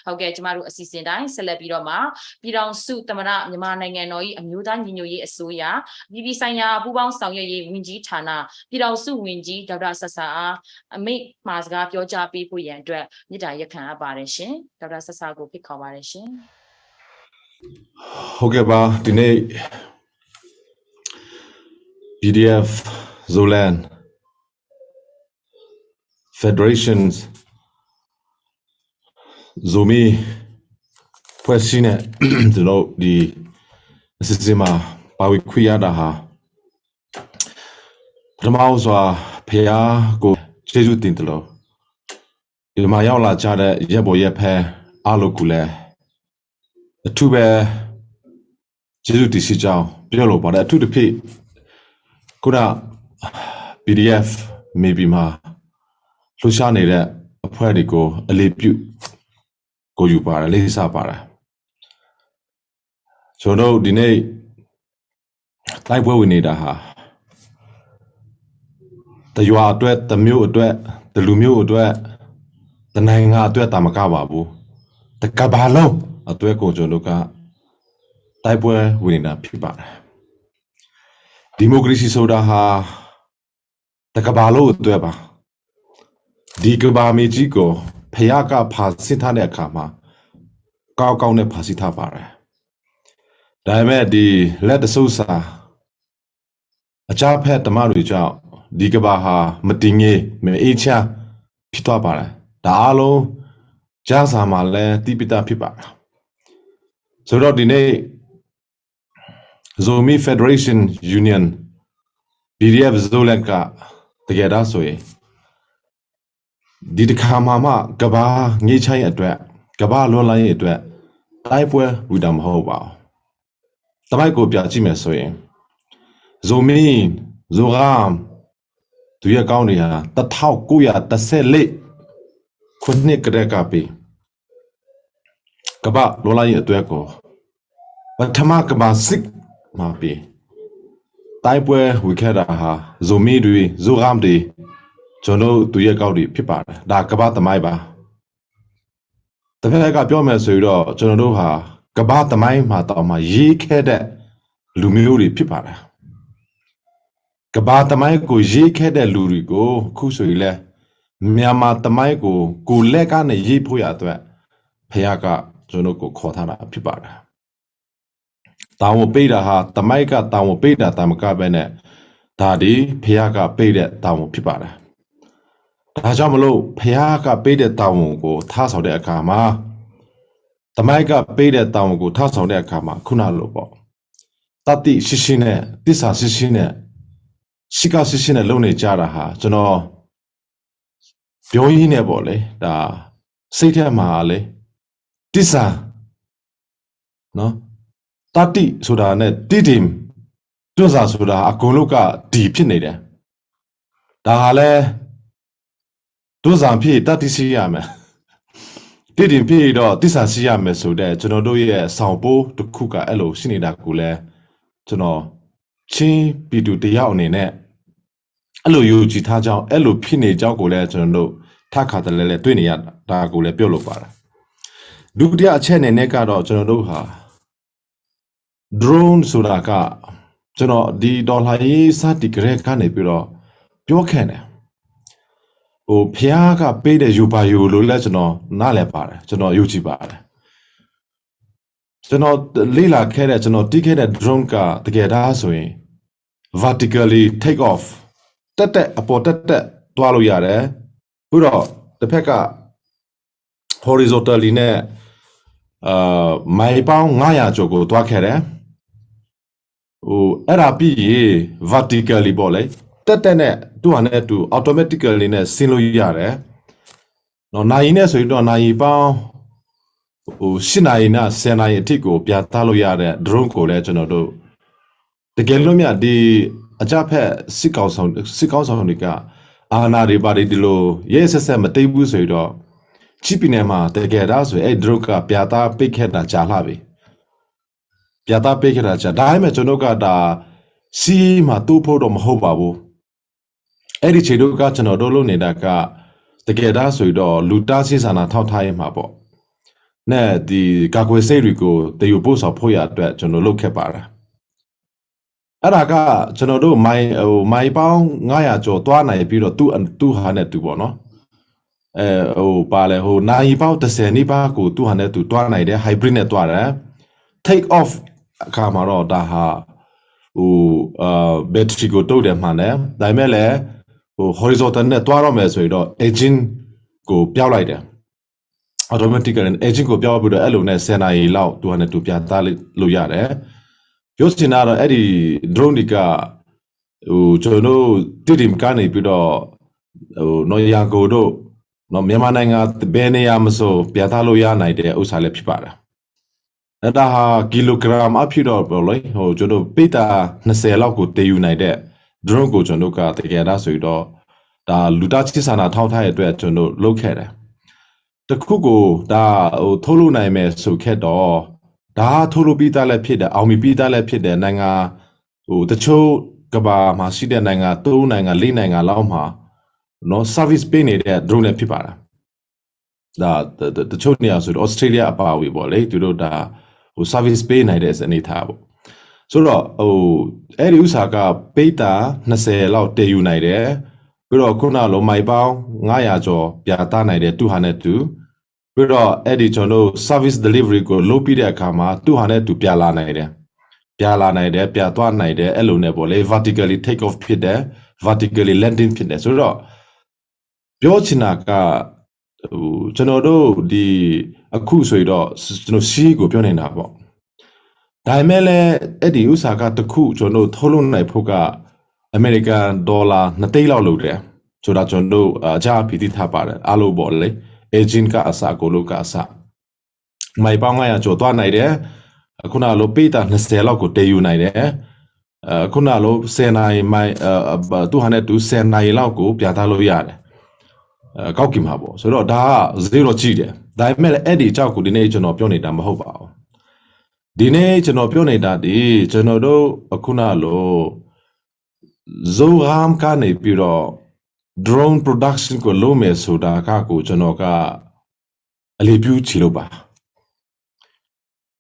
Okay, tomorrow assistant I celebiroma, Pirang suit Tamara, Yamananoi, a Mudan Yinoye Suya, Vivisanya, Bubang Sanya Winji Tana, Pirang su Winji, Dr.Sasa, make Masgap your job people and dread, Nida Yakan Barishin, Dr.Sasa go pick up Barishin. Okay, ba, today PDF Zoland Federations Zomi Questionnaire, you know, the system, Pauk Kuyadaha. Ramausa Pea go Jesu Tintlo. The Mayaula Jada Yabo Yepe Alukule. The two bear Jesu Tisijao, Piolo, but I took the pay. Kuda PDF maybe ma Luciani that a predico a lepu go you para, Lisa para. So no dine like where we need a ha. The you are duet, the mule duet, the lumio duet, the Naing duet Tamakababu, the Cabalo, a dueco Jonuka, type where we need a pipa. Democracy soda ha, the Cabalo dueba. Digaba Mejigo, Payaka Pasitane Kama, Kaukane Pasita para. Diame di let the Sosa. A chap had the Maruja, Digabaha, Matinge, Me Echa, Pitapara, Dalo, Jazamale, Tipita Pipa. So, Rodine Zomi Federation Union, PDF Zolanka, the Gedaswe. Did Kamama, Gaba, Nichai at Dwap, Gaba Lola at Dwap, type where we dam hoba. Tamako Piachime soe. Zomin, Zoram, to your county, the Tau Kuya, the Sele, Kunik Rekapi. Kaba Lola Dueco. But Tamakaba sick, Mapi. Type where we can ha, Zomidui, Zoramdi, Jono to your county, Pipa, da Kaba the Maiba. The Pega Biome Sudo, Jonoha, Kaba the Maimata, ye kede, Lumuri Pipa. Kaba the Maiko, ye kede Lurigo, Kusuile, Miama the Maiko, Gulegan, ye Puyatwe, Payaka, Jonoko Kotana, Pipa. Tamo Beda ha, Tamaika, Tamo Beda, Tamaka Bene, Tadi, Payaka Beda, Tamo Pipa. Tajamalo, Payaka Beda Tamo go, Tasso de Akama. Tamaika Beda Tamo go, Tasso de Akama, Kunalobo. Tati Shishine, Disa Shishine, Shika Shishine Lone Jaraha, Jono Bioine Bole, da Sita Mahale, Disa, no? Tati Sudane, Didim, Doza Suda, Akoloka, deep in it. Dahale Dozan P. Tati Siame. Didim P. Disa Siame so that Jonodoye, Sampo, to Kuka Elo, Sinida Gule, Jono, Chin, Bidu de Yaunine. Elo Yuji Tajao, Elo Pine Jagole, Jono, Taka the Lele, Twinia, Dagule, Biolopara. Dudia Chen and Nekado, Jonodoha. Drone Suraka, Jono, di Dolai Sati Grekane Biro, Biokene. O Piaga Bede Yubayu Lulezno, Nalepare, Jono Yujibare. Jono Lila Kere, Jono Dicade Dronka, the Gedasui, vertically take off. Tete apotete, Tualo Yare, Puro, the Pekka horizontally ne, my pound Maya Jogo, Twakere. O Arabi vertically bole, Tetene, 200 to automatically ne silo yare. No naine so you don't naiba o Sinaina Senai Tico, Piatalo yare, Dronko legend. The Gelomia di Ajape Sikos Honica, Ana Ribari Dilo, yes, a table so you do. Chipinema, the Geras, a Droka, Piata, Piketa, Jalavi. Piata Piketa, Daime Jonoka da Si Matupo dom Hobabu. Edi Chiduka Chanodolo Nedaka, the Geras so you do, Lutasis and a Tautai Mabo. နဲ့ဒီကာကွယ်ဆေးတွေကိုတည်ယူပို့ဆောင်ဖို့ရအတွက်ကျွန်တော်လုပ်ခဲ့ပါတယ်အဲ့ဒါကကျွန်တော်တို့မိုင်ပေါင်း900ကျော်သွားနိုင်ပြီးတော့သူ့ဟာနဲ့သူပေါ့နော်ပါလေနိုင်ပေါင်း30နီးပါးကိုသူ့ဟာနဲ့သူသွားနိုင်တယ် hybrid နဲ့သွားတယ် take off အခါမှာတော့ဒါဟာbattery ကိုတုတ်တယ်မှန်တယ်ဒါပေမဲ့လည်းhorizontal နဲ့သွားတော့မယ်ဆိုရင်တော့ engine ကိုပြောက်လိုက်တယ် automatically engine ကိုပြောက်ပြီးတော့အဲ့လိုနဲ့10နာရီလောက်သူဟာနဲ့သူပြသလို့ရတယ်ပြောချင်တာတော့အဲ့ဒီ drone တွေကကျွန်တော်တိတိမကနေပြီးတော့နော်ရန်ကုန်တို့နော်မြန်မာနိုင်ငံဘယ်နေရာမဆိုပြသလို့ရနိုင်တဲ့ဥစ္စာလည်းဖြစ်ပါတယ်အဲ့ဒါဟာကီလိုဂရမ်အဖြစ်တော့ပေါ့လေကျွန်တော်ပိတာ20လောက်ကိုတည်ယူနိုင်တဲ့ drone ကိုကျွန်တော်ကတကယ်တော့ဆိုတော့ဒါလူသားချင်းစာနာထောက်ထားရတဲ့အတွက်ကျွန်တော်လုပ်ခဲ့တယ်တခုကိုဒါထုတ်လို့နိုင်မယ်ဆိုခဲ့တော့ဒါထုတ်လို့ပြီးသားလည်းဖြစ်တယ်အောင်ပြီးသားလည်းဖြစ်တယ်နိုင်ငံတချို့ကဘာမှာရှိတဲ့နိုင်ငံ3နိုင်ငံ4နိုင်ငံလောက်မှာနော် service ပေးနေတဲ့ drone လည်းဖြစ်ပါတယ်ဒါတချို့နေရာဆိုတော့ Australia အပါအဝင်ပေါ့လေသူတို့ဒါservice ပေးနိုင်တဲ့အနေထားပေါ့ဆိုတော့အဲ့ဒီဥစ္စာကပိတာ20လောက်တည်ယူနိုင်တယ်ပြီးတော့ခုနလိုမိုင်ပေါင်း900ကျော်ပြသနိုင်တယ်သူဟာနဲ့သူပြီးတော့အဲ့ဒီကျွန်တော် service delivery ကိုလုပ်ပြီးတဲ့အခါမှာသူဟာနဲ့သူပြလာနိုင်တယ်ပြသွားနိုင်တယ်အဲ့လိုနဲ့ပေါ့လေ vertically take off ဖြစ်တယ် vertically landing ဖြစ်တယ်ဆိုတော့ပြောချင်တာကကျွန်တော်တို့ဒီအခုဆိုတော့ကျွန်တော်စီးကိုပြောနေတာပေါ့ဒါပေမဲ့လည်းအဲ့ဒီဥစ္စာကတခုကျွန်တော်ထုတ်လုပ်နိုင်ဖို့ကအမေရိကန်ဒေါ်လာ2သိန်းလောက်လုပ်တယ်ဆိုတာကျွန်တော်အဖီတိထားပါတယ်အားလို့ပေါ့လေ agent ကအစကိုလို့ကအစမိုင်ပေါင်း900ကျော်သွားနိုင်တယ်ခုနလိုပိတာ20လောက်ကိုတည်ယူနိုင်တယ်ခုနလို10နိုင်မိုင်သူဟာနဲ့သူ10နိုင်လောက်ကိုပြသလို့ရတယ်ကောက်ကင်မှာပေါ့ဆိုတော့ဒါက0ကြည့်တယ်ဒါပေမဲ့အဲ့ဒီအကြောက်ကိုဒီနေ့ကျွန်တော်ပြောနေတာမဟုတ်ပါဘူးဒီနေ့ကျွန်တော်ပြောနေတာဒီကျွန်တော်တို့ခုနလို Zoland ကနေပြီးတော့ drone production ကိုလုပ်မယ်ဆိုတာကိုကျွန်တော်ကအလေးပြုချီလို့ပါ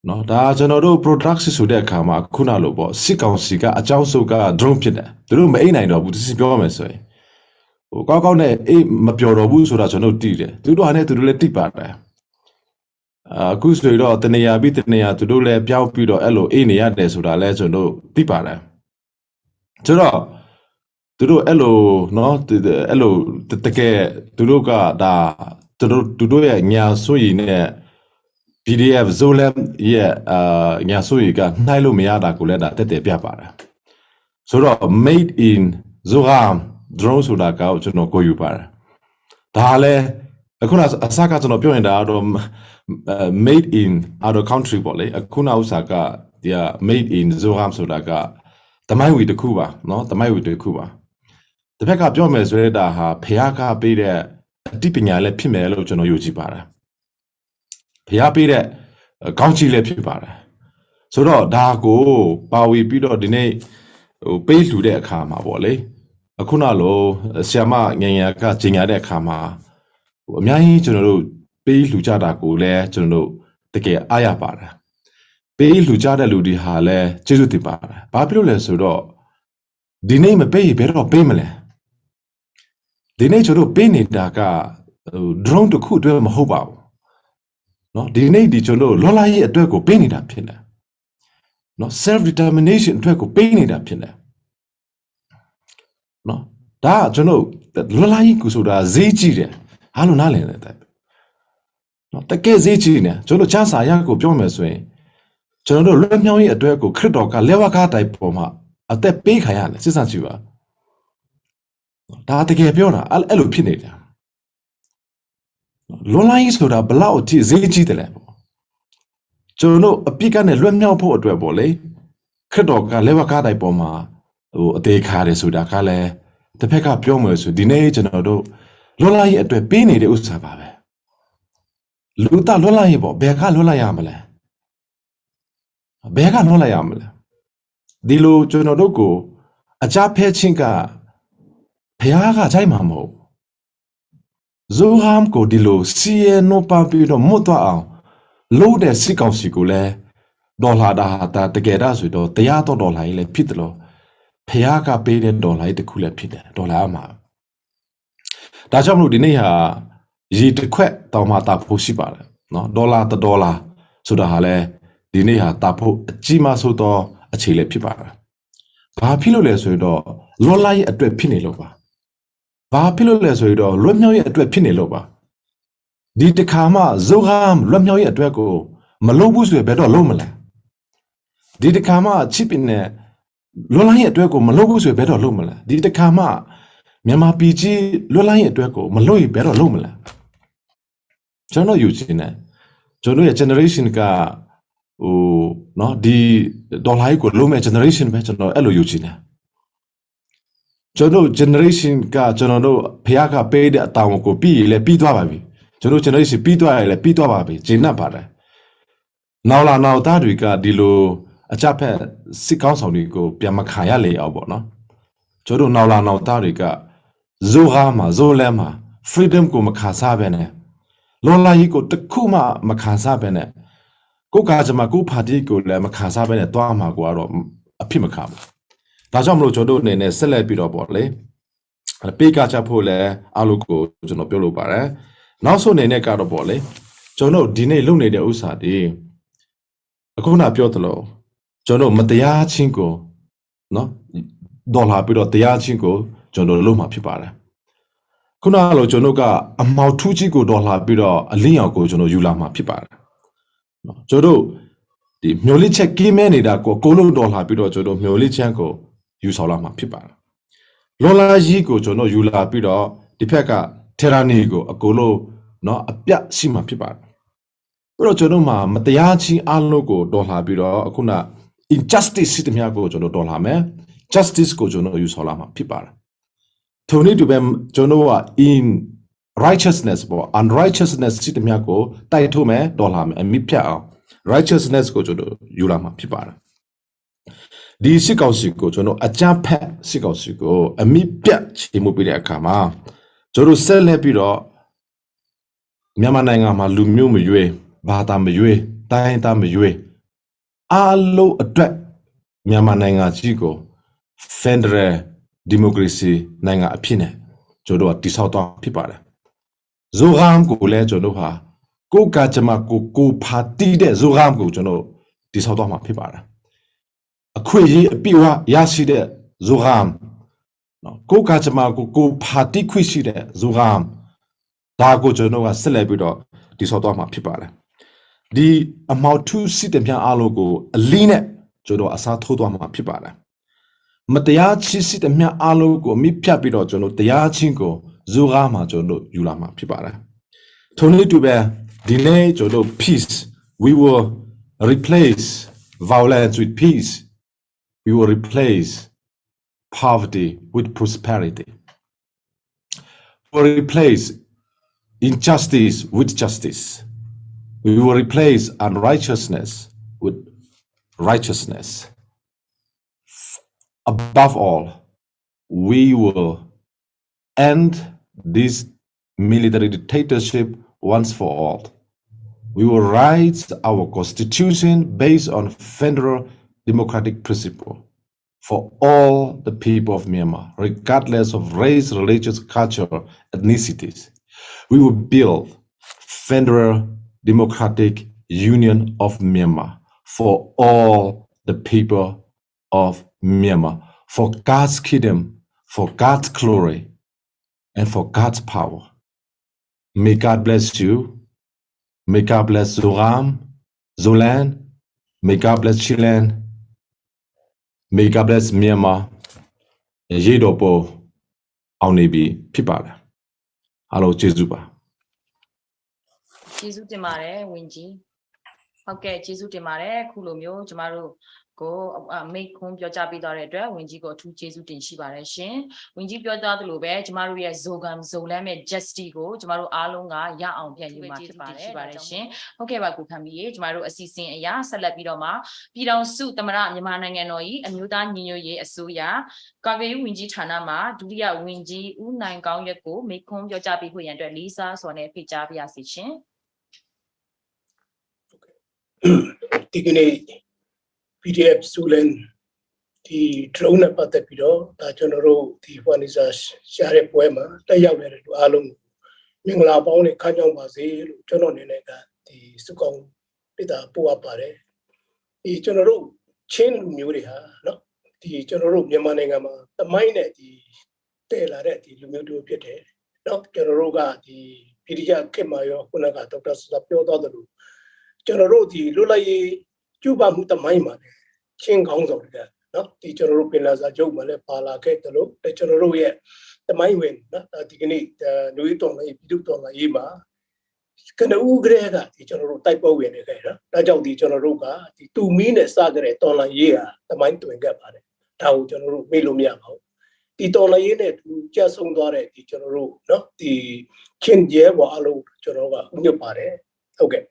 နော်ဒါကျွန်တော်တို့ production ဆိုတဲ့အခါမှာခုနလိုပေါ့စစ်ကောင်စီကအကြောင်းစုက drone ဖြစ်တယ်သူတို့မအိမ်နိုင်တော့ဘူးသူစီပြောရမယ်ဆိုရင်ကောက်နဲ့မပြောတော့ဘူးဆိုတာကျွန်တော်သိတယ်သူတို့ဟာနဲ့သူတို့လည်းသိပါတယ်အခုဆိုတော့တနေရာပြီးတနေရာသူတို့လည်းပြောက်ပြီးတော့အဲ့လိုနေရတယ်ဆိုတာလည်းကျွန်တော်သိပါတယ်ဆိုတော့သူတို့အဲ့လိုနော်အဲ့လိုတကယ်သူတို့ကဒါသူတို့ရဲ့ညာဆိုရင်နဲ့ PDF Zoland ရဲ့ညာဆိုရင်ကနှိုင်းလို့မရတာကိုလည်းဒါတက်ပြပါတယ်ဆိုတော့ made in Zoland drone ဆိုတာကကျွန်တော်ကိုယူပါတယ်ဒါလည်းအခုနအစကကျွန်တော်ပြောနေတာတော့ made in other country ပေါ့လေအခုနဥစ္စာကဒီ made in Zoland ဆိုတာကတမိုင်းဝီတစ်ခုပါเนาะတမိုင်းဝီတစ်ခုပါတစ်ဖက်ကပြောမယ်ဆိုရင်ဒါဟာဖျားကားပေးတဲ့အတိပညာလည်းဖြစ်မယ်လို့ကျွန်တော်ယုံကြည်ပါတယ်ဖျားပေးတဲ့ကောင်းချီးလည်းဖြစ်ပါတယ်ဆိုတော့ဒါကိုပါဝီပြီးတော့ဒီနေ့ပေးလှူတဲ့အခါမှာပေါ့လေအခုနလိုဆ iam ငယ်ငယ်ကကျင်ညာတဲ့အခါမှာအများကြီးကျွန်တော်တို့ပေးလှူကြတာကိုလည်းကျွန်တော်တို့တကယ်အားရပါတယ်ပေးလှူကြတဲ့လူတွေဟာလည်းကျေးဇူးတင်ပါတယ်ဘာဖြစ်လို့လဲဆိုတော့ဒီနေ့မပေးရင်ဘယ်တော့ပေးမလဲဒီနေ့ကျွန်တော်ပေးနေတာကdrone တစ်ခုအတွက်မဟုတ်ပါဘူးเนาะဒီနေ့ဒီကျွန်တော်လောလာရေးအတွက်ကိုပေးနေတာဖြစ်တယ်เนาะ self determination အတွက်ကိုပေးနေတာဖြစ်တယ်เนาะဒါကကျွန်တော်လောလာရေးကိုဆိုတာဈေးကြီးတယ်အားလုံးနားလည်တယ်တဲ့เนาะတကယ်ဈေးကြီးနေကျွန်တော်ချစာရကိုပြောမယ်ဆိုရင်ကျွန်တော်တို့လွတ်မြောက်ရေးအတွက်ကိုခရစ်တော်ကလက်ဝါးကားတိုင်းပေါ်မှာအသက်ပေးခံရတယ်စစ်စံကြည့်ပါဒါတကယ်ပြောတာအဲ့လိုဖြစ်နေတာလွန်လိုင်းဆိုတာဘလောက်အထိဈေးကြီးတယ်လဲပေါ့ကျွန်တော်တို့အပြစ်ကနေလွတ်မြောက်ဖို့အတွက်ပေါ့လေခရစ်တော်ကလက်ဝါးကားတိုင်းပေါ်မှာအသေးခါတယ်ဆိုတာကလည်းတစ်ဖက်ကပြောမယ်ဆိုဒီနေ့ကျွန်တော်တို့လွန်လိုင်းအတွက်ပေးနေတဲ့ဥစ္စာပါပဲလူသားလွန်လိုင်းပေါ့ဘယ်ကလွန်လိုက်ရမလဲဘယ်ကလွန်လိုက်ရမလဲဒီလိုကျွန်တော်တို့ကိုအကြဖဲချင်းကဖះကကြိုက်မှာမဟုတ်ဇိုဟမ်ကိုဒီလိုစီယနိုပါပြီးတော့မွတ်တော့အောင် low the sick of sicule, dollar da the get us with the yato dollar pitlo, Peaka paid a dollar the cooler pit, dollar ma. Dajamu dinea ye the quet tomata possible, no dollar the dollar, so the hale, dinea tapo, Jima soto, a chile pipa. Papilo les with Lola at the Pineloba. Papilo les with Romeo at the Pineloba. Did the Kama, Zoram, Romeo at Drago, Malobus with better lomala. Did the Kama chip in there, Lola at Drago, Malobus with better lomala. Did the Kama, Mama PG, Lola at Drago, Maloi better lomala. Jono Eugene, Jono a generation ka, oh, no, the Dolaico Lome generation, no, Elo Eugene. Jono generation ka, Jono, Piaka paid a town ko P, le P2. Jono generation P2, le P2, Jina Pada. Now la now that we got dilo a chapel sick council go Piamakaya lay about no. Jodo now la now that we got Zohama, Zolema, freedom go Makasa bene. Lola yiko the Kuma Makasa bene. Go Kajama go party go le Makasa bene, Dwama guaro a Pimakam. Tajamro Jodo ne celebrate about lay. A Pika chapole, Aluko, Jono Polo Bare. Now so ne card of bole. Jono dine lune de Usadi. Akuna Piotlo, Jono Matea Chinko, no? Dollar Pirotea Chinko, Jono Loma Pipara. Kunalo Jonoga, a Mautuchico dollar Piro, a Lianco Jono Yulama Pipara. Jodo, the Mulice Kimeni da Colo dollar Piro Jodo Mulichanko, Usalama Pipara. Lola Yigo Jono Yula Piro, the Peka Terranigo, a Colo, no, a Pia Sima Pipara. Pero jono ma matayachi alogo dollar biro akuna injustice system ya go jono dollar me justice go jono use holama pipara. Tony to bem jono wa in righteousness bo unrighteousness system ya go taito me dollar me mi pya righteousness go jono yulama pipara. Di sikausi go jono aja pet sikausi go mi pya chimu pi de akama jono sel le biro Myama Naing ma lu myu mu yue Bata me yue, Tainta me yue. Allo attract Myama Nainga Chico, Fendre democracy Nainga Apine, Jodo at Tisauta Pipare. Zoram go le Jodoha, go Gachama go party de Zoram go Jono, Tisautama Pipare. A quay piwa yasi de Zoram. Go Gachama go party quisi de Zoram. Dago Jono a celebrity Tisautama Pipare. The amount to sit them young alogo, a lean jodo asa totoma pipara. Matayachi sit them young alogo, mi piapido jono, the yachingo, Zurama jono, Yulama pipara. Tony to bear, delay jodo, peace. We will replace violence with peace. We will replace poverty with prosperity. We will replace injustice with justice. We will replace unrighteousness with righteousness. Above all, we will end this military dictatorship once for all. We will write our constitution based on federal democratic principle for all the people of Myanmar, regardless of race, religious, culture, ethnicities. We will build federal democratic union of Myanmar for all the people of Myanmar, for God's kingdom, for God's glory, and for God's power. May God bless you. May God bless Zoram, Zoland. May God bless Chilean. May God bless Myanmar. Yedopo Aunibi Pipara. Hello, Jesuba. Jesus Demare, Winji. Okay, Jesus Demare, Kulomio, Jamaru. Go make home your jabi dore when you go to Jesus in Shibaration. When you got that lobe, Jamaria Zogam, Zolame, Justigo, Jamaru Alonga, Ya on Shibaration. Okay, what could come be Jamaru assisting Ya, Salapidoma, Pidon suit the Mara, Yamananganoi, and Yudan Nino Ye Asuya, Kave Winji Tanama, Duria Winji, Unan Gong Yako, make home your jabi and Lisa, so on a Pijabi assistation. Tikini PDF Zoland the drone about the video that general the one is a share poema the young to Aung Mingla Boni Kanyong Bazi Jonon Nega the Sukong with a poor pare the general chain Muriha no the general Yamanangama the mine at the Taylor at the Lumudu Pete no Generoga the Pidia Kemayo Kunaga Dr.Sasa General the Lulai Juba Mutamaima Ching Hong no the general Pinaza Jomale Pala Ketalo the general yet the mine win the Nuiton Piduton Ima Kana Ugrega the general type of win Raja the general the 2 minutes Sagre Tona year the mine to Engapare Tau General Milumia the Tona unit just on the general no the Chin Jewa Alu General Unipare okay.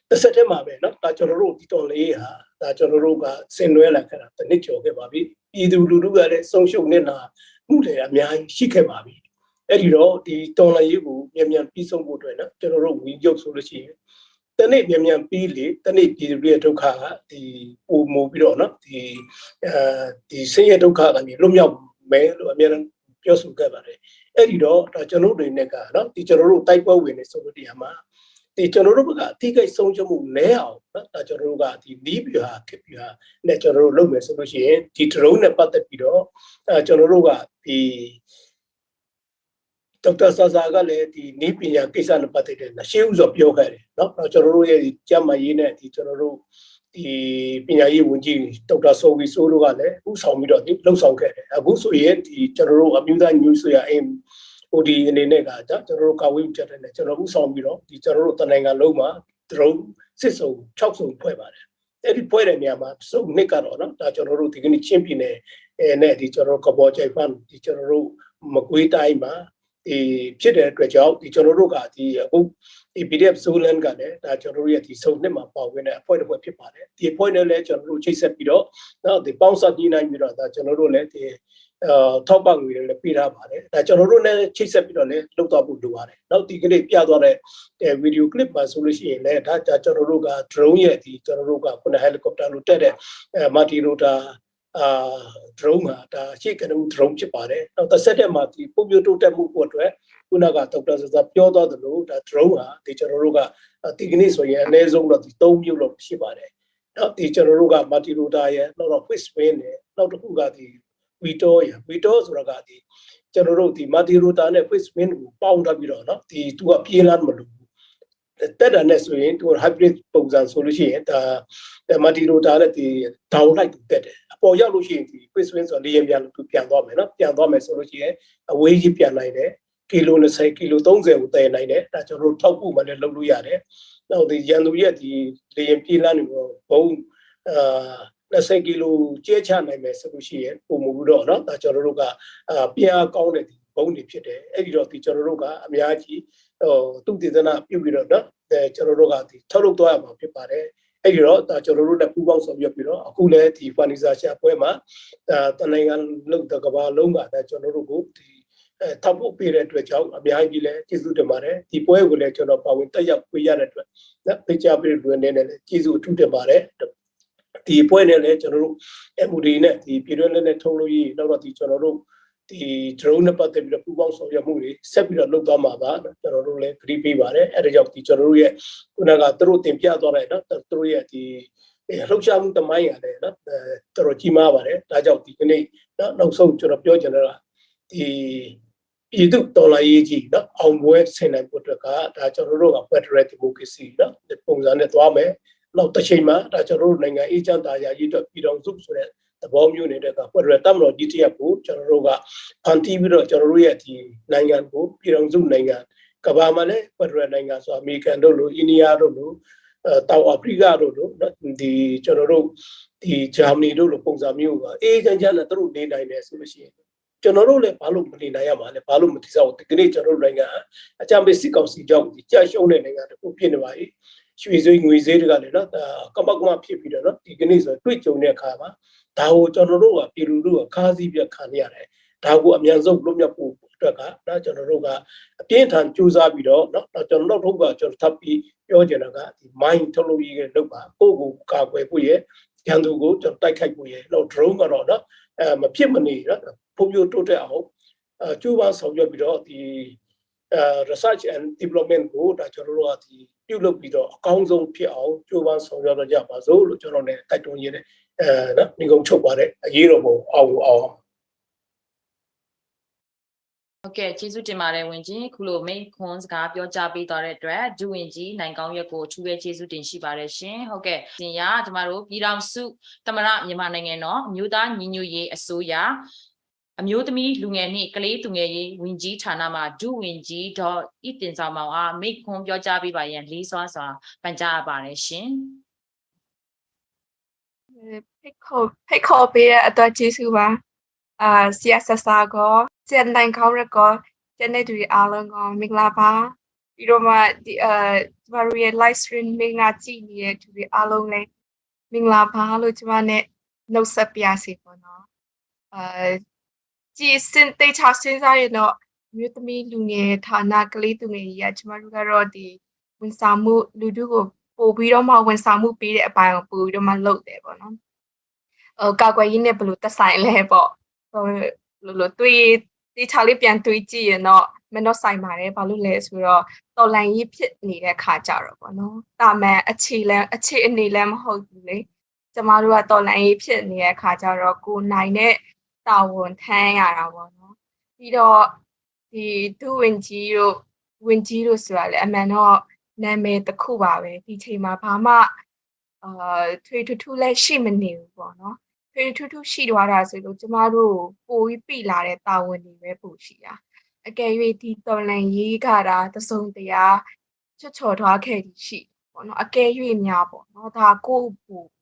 The second mabe no ta choro ti ton le ha ta choro ga sin nwe la kara ta nit chow ke ba bi pi du lu lu ga le song shou nit na mu le a myaai shi ke ba bi ai di do ti ton la yi ko myan myan pi song pho twe no choro wi jok so lo shi yin ta nit myan myan pi le ta nit pi du ye dukha ga ti po mo pi do no ti sin ye dukha ga ni lo myaw me lo a myan pyo so ke ba le ai di do ta choro de ne ka no ti choro tai pwa win ne so lo ti ma the general got take a soldier move now, not general got the leave you have keep you have natural low solution, the drone about the video, general got the Dr.Sasa the Nipia Kisan Patit, the shoes of your head, not general Jamayina, the general the Pinay Wunji, Dr. Sovi Solugale, who saw me don't look so good. I go so yet the general Amuda news aim. Odi in the nega, general Kawim Chat and the general Sombiro, the general Tananga Loma, drone, Sisso, Chokso, Pueba. Every point in Yama, so Nicarona, that general Tigini champion, and the general Kabocha fan, the general Makuita Ima, the Chidder Trajal, the general got the PDF Zoland got it, that general the so Nema when I point of what people, the appointed general Chase Pido, now the bounce of the 9 mirror, that general let the top bang with the Pira Mare, that Jorone chase up looked up to Ware. Now the great Piadore video clip by solution that Joroga drone yet, the Joroga on a helicopter lieutenant, Marty Ruta drone, chicken drone chipare. Now the second Marty, put you to Tamu Portrait, Unaga Dr. Pioda the road, a drone, the Joroga, Tignis or Nezon of the Tom Europe Shibare. Now the Joroga Marty Ruta, not of Westman, not who got the Vitoria, Vitos Ragati, General the Madiruta and Westman bound up the two appeal and Malu. The third and next way to a hybrid program solution, the Madiruta, the town like that. For Yalushi, the Westman's on the Yamian to Piandome, Piandome solution, a wage piano, kilo and say kilo tongue with the night, that's a road top woman and Luyare. Now the Yanuya, the MP land bone. Let's say kilo Jechan, I may say, Umudo, that Joroga, Pia County, Bony Pite, Eddie Joroga, Amiaji, took the Dana, Pubida, the Joroga, the Torodoama, Pipare, Eddie, that Joroga, Pubans of your Piro, Akule, the Panizacha Poema, the Naing looked the Gaba Longa, that Jorogo, the Tapu period which out, Amiagile, Kizu de Mare, the Poe will let you know, Pawintaya, Puyanet, that picture period when Kizu to the Mare. The point general Emudine, the Pirulan Toloyi, not the general, the drone about the Pubans of Yamuri, Sepida Lugama, General Creepy Vare, and the general Unaga through Tempia Dorena, through the Rocham the Maya, the Torojima Vare, Raja Ticane, not so to the general. The Idu Tola Eg, Aung Wet Sena Putaka, Raja Petre Mukisi, the Pungana Tuame. Now the Shema, that's a road nanga, each and I you don't zoom so that the bomb unit, but Retamro, GTA, Chanaroga, Pantibiro, Chanaruati, Nangan, Pirong Zoom Nanga, Kabamane, but Renanga, so American Dolo, Iniado, Tau Aprigado, the Chanaro, the Jamni Dolo, Ponzamu, age and Jana through day 9 machine. Generally, Palum Nayama, the Palum is out the great Ranga, a Chambesic of the job, the Chash only at the Pinawai. She is doing with Zergalena, Kamagma Pipida, Tiganis, Twitch on their Kama, Tao Jonoroga, Piru, Kazi Kanyare, Tau Amianzo, Blumia Putaka, Jonoroga, တင်းထန်ကြိုးစားပြီးတော့เนาะကျွန်တော်တို့ကကျွန်တော်ထပ်ပြီးပြောချင်တာကဒီ mind ထုတ်လို့ရတဲ့လုပ်ပါကိုယ့်ကိုကာကွယ်ဖို့ရရန်သူကိုကျွန်တော်တိုက်ခိုက်ဖို့ရတော့ drone ကတော့เนาะမဖြစ်မနေเนาะပုံပြတိုးတက်အောင်ကျိုးပန်းဆောင်ရွက်ပြီးတော့ဒီ research and development ကိုဒါကျွန်တော်တို့ကဒီပြုလုပ်ပြီးတော့အကောင်းဆုံးဖြစ်အောင်ကျိုးပန်းဆောင်ရွက်ကြပါစို့လို့ကျွန်တော်လည်းတိုက်တွန်းရင်းနဲ့เนาะဒီကုန်းချုပ်ပါတဲ့အရေးတော်ပုံအောင်ဟုတ်ကဲ့ကျေးဇူးတင်ပါတယ်ဝင်ကြီးခုလိုမိတ်ခွန်းစကားပြောကြားပေးသွားတဲ့အတွက်ဒုဝင်ကြီးနိုင်ကောင်းရက်ကိုအထူးပဲကျေးဇူးတင်ရှိပါတယ်ရှင်ဟုတ်ကဲ့ရှင်ရကျမတို့ပြည်ထောင်စုသမ္မတမြန်မာနိုင်ငံတော်အမျိုးသားညီညွတ်ရေးအစိုးရအမျိုးသမီးလူငယ်နှင့်ကလေးသူငယ်ရေးဝင်ကြီးဌာနမှဒုဝင်ကြီးဒေါ်ဤတင်ဆောင်မောင်အားမိတ်ခွန်းပြောကြားပေးပါရန်လေးစွာစွာပန်ကြားပါတယ်ရှင်ဖိတ်ခေါ်ပေးတဲ့အတွက်ကျေးဇူးပါဆရာဆဆာကိုဆရာနိုင်ကောင်းရကိုကျန်တဲ့သူတွေအားလုံးကိုမင်္ဂလာပါပြီးတော့မှဒီကျမတို့ရဲ့ live stream မှာကြည့်နေတဲ့သူတွေအားလုံးလည်းမင်္ဂလာပါလို့ကျမနဲ့နှုတ်ဆက်ပြစီပေါ့နော်ကြည်စင်တေချာစင်စားရတော့မြို့သမီးလူငယ်ဌာနကလေးသူငယ်ကြီးကကျမတို့ကတော့ဒီဝန်ဆောင်မှုလူတို့ကိုပို့ပြီးတော့မှဝန်ဆောင်မှုပေးတဲ့အပိုင်းကိုပို့ပြီးတော့မှလုပ်တယ်ပေါ့နော်ကာကွယ်ရေးနဲ့ဘယ်လိုသက်ဆိုင်လဲပေါ့လို့တွေးဒီချာလေးပြန်တွေးကြည့်ရင်တော့မနှော့ဆိုင်ပါတယ်ဘာလို့လဲဆိုတော့တော်လန်ရေးဖြစ်နေတဲ့ခါကြတော့ပေါ့နော်တာမန်အခြေအနေလည်းမဟုတ်ဘူးလေကျမတို့ကတော်လန်ရေးဖြစ်နေတဲ့ခါကြတော့ကိုနိုင်တဲ့တာဝန်ထမ်းရတာပေါ့နော်ပြီးတော့ဒီဒုဝင်ကြီးတို့ဆိုတာလေအမှန်တော့နာမည်တစ်ခုပါပဲဒီချိန်မှာဘာမှထွေထူးလည်းရှိမနေဘူးပေါ့နော်ထွေထူးရှိသွားတာဆိုလို့ကျမတို့ပိုပြီးပြလာတဲ့တာဝန်တွေပဲပို့ရှိတာအကယ်၍ဒီတော်လန်ရေးကတာသစုံတရားချွတ်ချော်ထားခဲ့သည်ရှိပေါ့နော်အကယ်၍များပေါ့နော်ဒါကို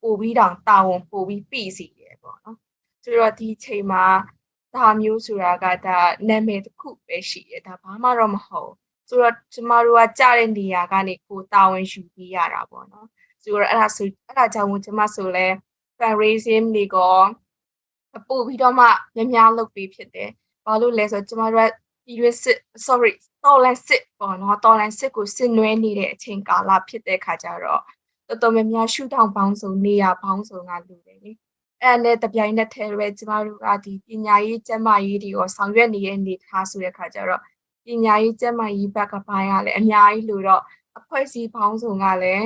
ပိုပြီးတောင်တာဝန်ပိုပြီးပြစီတယ်ပေါ့နော်ဆိုတော့ဒီချိန်မှာဒါမျိုးဆိုတာကဒါနာမည်တစ်ခုပဲရှိတယ်ဒါဘာမှတော့မဟုတ်ဆိုတော့ကျမတို့ကကြားတဲ့နေရာကနေကိုတာဝန်ယူပြီးရတာပေါ့နော်ဆိုတော့အဲ့ဒါကြောင့်ကျမဆိုလဲ fundraising တွေကိုပို့ပြီးတော့မှများလုပ်ပြီးဖြစ်တယ်ဘာလို့လဲဆိုတော့ကျမတို့ကပြည်တွင်းစစ်တော်လန်စစ်ပေါ့နော်တော်လန်စစ်ကိုဆင်နွှဲနေတဲ့အချိန်ကာလဖြစ်တဲ့ခါကျတော့တော်တော်များရှုထောင့်ပေါင်းစုံနေရာပေါင်းစုံကလူတွေလေအဲ့နဲ့တပြိုင်နက်တည်းပဲကျမတို့ကဒီပညာရေးကျန်းမာရေးတွေကိုဆောင်ရွက်နေတဲ့အနေထားဆိုတဲ့ခါကျတော့ပညာရေးကျန်းမာရေးဘက်ကပိုင်းကလည်းအများကြီးလို့တော့အဖွဲ့အစည်းပေါင်းစုံကလည်း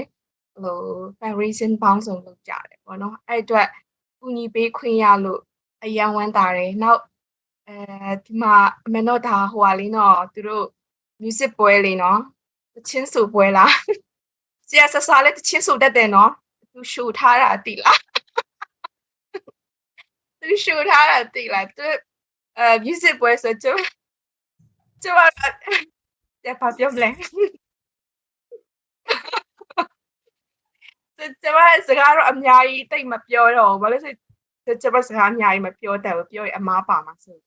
fundraising ပေါင်းစုံလုပ်ကြတယ်ပေါ့နော်အဲ့အတွက်ကူညီပေးခွင့်ရလို့အယံဝမ်းသာတယ်နောက်ဒီမှာအမနော်ဒါဟိုဟာလေးနော်သူတို့ music ပွဲလေးနော်တချင်းဆိုပွဲလားဆရာဆဆာလည်းတချင်းဆိုတတ်တယ်နော်သူရှို့ထားတာသိလားသူရှို့ထားတာသိလားသူmusic ပွဲဆိုကျမဘာပြောမလဲကျမစကားတော့အများကြီးတိတ်မပြောတော့ဘူးဘာလို့ဆိုကျမစကားအများကြီးမပြောတတ်ဘူးပြောရင်အမားပါမှာဆို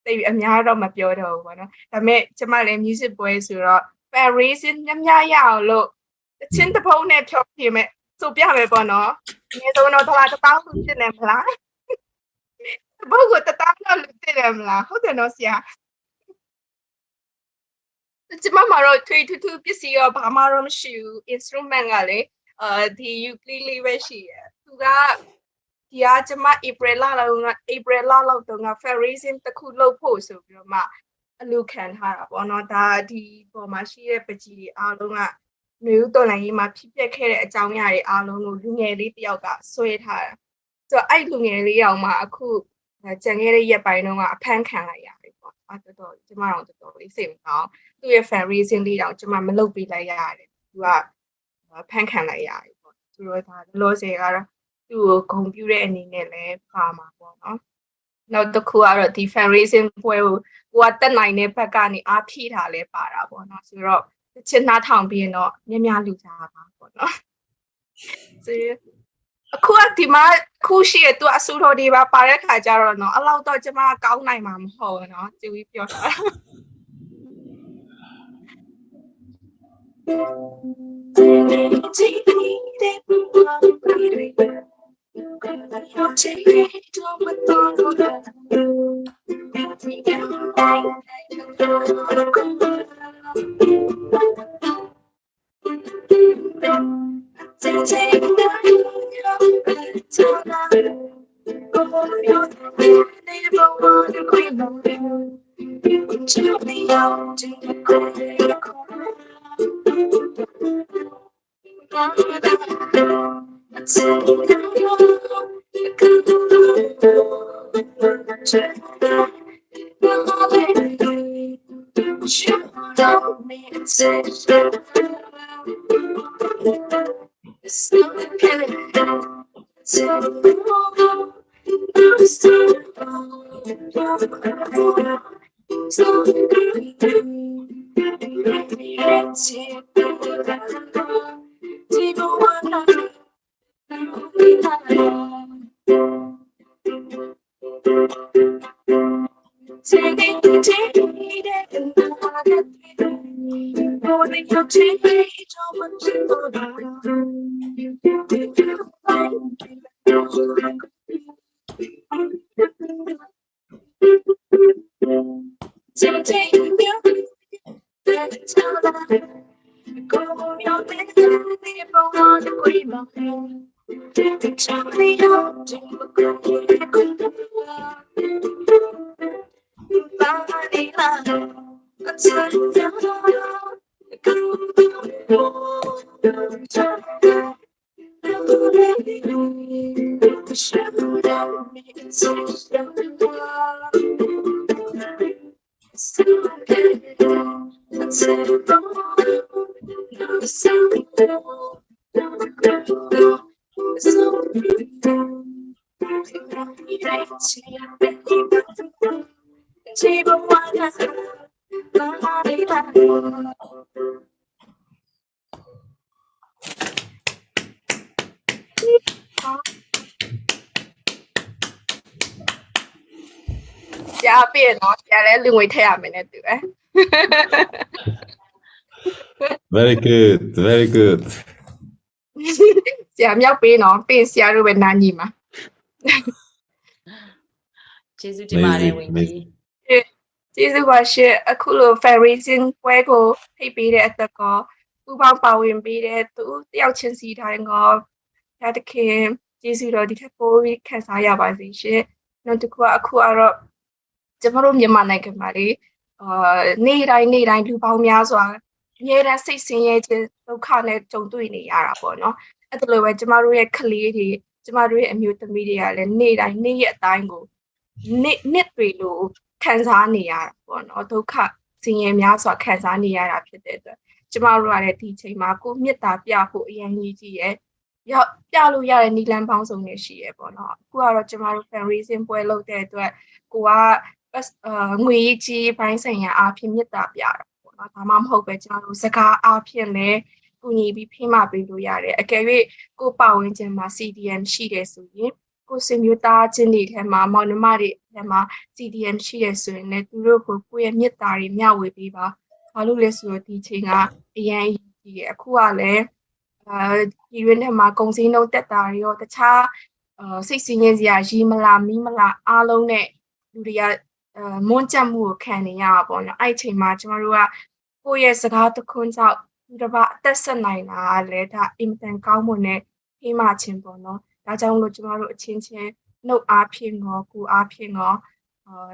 တိတ်အများတော့မပြောတော့ဘူးပေါ့နော်ဒါပေမဲ့ကျမလည်း music ပွဲဆိုတော့ fundraising များရအောင်လို့တချင်းတစ်ဖုံးနဲ့ဖြောပြမယ်ဆိုပြမယ်ပေါ့နော်အနည်းဆုံးတော့1000လူဖြစ်နေမလားဘုတ်ကို1000လူဖြစ်နေမလားဟုတ်တယ်နော်ဆရာကျမမှာတော့ထွေထူးပစ္စည်းရောဘာမှတော့မရှိဘူး instrument ကလေဒီ ukulele ပဲရှိရသူကဒီကကျမ April လလောက်တုန်းက fundraising တစ်ခုလုပ်ဖို့ဆိုပြီးတော့မှအလူခံထားတာပေါ့နော်ဒါဒီပေါ်မှာရှိတဲ့ပကြီးတွေအားလုံးကမျိုးတော်လိုင်းရေးမှာဖြစ်ပျက်ခဲ့တဲ့အကြောင်းအရာတွေအားလုံးကိုလူငယ်လေးတယောက်ကဆွဲထားတာဆိုတော့အဲ့လူငယ်လေးအောင်မှအခုကြံခဲ့တဲ့ရက်ပိုင်းတုန်းကအဖမ်းခံလိုက်ရတယ်ပေါ့တော်တော်ကျမတို့တော်တော်လေးစိတ်မကောင်းသူ့ရဲ့ fundraising လေးတောင်ကျမမလုပ်ပေးလိုက်ရတယ်သူကဖန်ခံလိုက်ရတယ်ပေါ့ဆိုတော့ဒါလောဆယ်ကတော့သူ့ကိုဂုဏ်ပြုတဲ့အနေနဲ့လည်းပါမှာပေါ့နော်နောက်တစ်ခုကတော့ဒီ fundraising ပွဲကိုကတက်နိုင်တဲ့ဘက်ကနေအားဖြည့်ထားလဲပါတာပေါ့နော်ဆိုတော့ချစ်နားထောင်ပြီးရင်တော့များလူကြပါပေါ့နော်ဆိုအခုကဒီမှာခုရှိရသူအဆူတော်ဒီပါတဲ့ခါကျတော့နော်အဲ့လောက်တော့ကျမကောင်းနိုင်မှာမဟုတ်ဘူးနော်ကြည့်ပြီးပြောတာ Dạ biết nó dạ lẽ lưng ngồi theo mình nè tụi ấy. Very good, very good. Dạ nhau biết nó biết xia rồi bên nào nhìn mà. ကျေးဇူးတင်ပါတယ်ဝင်ကြီး ကျေးဇူးပါရှင်အခုလို fundraising ပွဲကိုဖိတ်ပေးတဲ့အတွက်ကောပူပေါင်းပါဝင်ပေးတဲ့သူတယောက်ချင်းစီတိုင်းကောဒါတခင်ကျေးဇူးတော်ဒီထက်ပိုပြီးခံစားရပါစေရှင်နောက်တစ်ခုကအခုကတော့ကျမတို့မြန်မာနိုင်ငံမှာလေနေ့တိုင်းလူပေါင်းများစွာအများအားစိတ်ဆင်းရဲခြင်းဒုက္ခနဲ့ကြုံတွေ့နေရတာပေါ့နော်အဲ့ဒါလိုပဲကျမတို့ရဲ့ကလေးတွေကျမတို့ရဲ့အမျိုးသမီးတွေကလည်းနေ့တိုင်းနေ့ရက်အတိုင်းကိုနှစ်တွေလို့ခံစားနေရတာပေါ့နော်ဒုက္ခဆင်းရဲများစွာခံစားနေရတာဖြစ်တဲ့အတွက်ကျမတို့ကလည်းဒီချိန်မှာကိုမေတ္တာပြဖို့အရင်ကြီးရဲ့ပြလို့ရတဲ့နည်းလမ်းပေါင်းစုံနဲ့ရှိရပေါ့နော်အခုကတော့ကျမတို့ fundraising ပွဲလုပ်တဲ့အတွက်ကိုကငွေကြီးပိုင်းဆိုင်ရာအားဖြင့်မေတ္တာပြတာပေါ့နော်ဒါမှမဟုတ်ပဲကျမတို့စကားအားဖြင့်လည်းကူညီပြီးဖိမပေးလို့ရတယ်အကယ်၍ကိုပါဝင်ခြင်းမှာ CDM ရှိတယ်ဆိုရင်ကိုစင်မျိုးသားချင်းတွေထဲမှာမောင်နှမတွေထဲမှာ CDM ရှိတယ်ဆိုရင်လည်းသူတို့ကိုကိုယ့်ရဲ့မေတ္တာတွေမျှဝေပေးပါဘာလို့လဲဆိုတော့ဒီချိန်ကအရင်ကြီးရဲ့အခုကလည်းဒီရင်းထဲမှာဂုံစင်းလုံးတက်တာရောတခြားစိတ်ဆင်းရဲစရာရီမလားမီးမလားအားလုံးနဲ့လူတွေကမွန်းကြက်မှုကိုခံနေရတာပေါ့နော်အဲ့ဒီချိန်မှာကျမတို့ကကိုယ့်ရဲ့စကားတစ်ခွန်းကြောင့်သူတစ်ပါးအသက်ဆက်နိုင်တာလည်းဒါအင်တန်ကောင်းမွန်တဲ့ဖိမချင်းပေါ့နော်ဒါကြောင့်လို့ကျမတို့အချင်းချင်းနှုတ်အားဖြင့်ရောကိုယ်အားဖြင့်ရော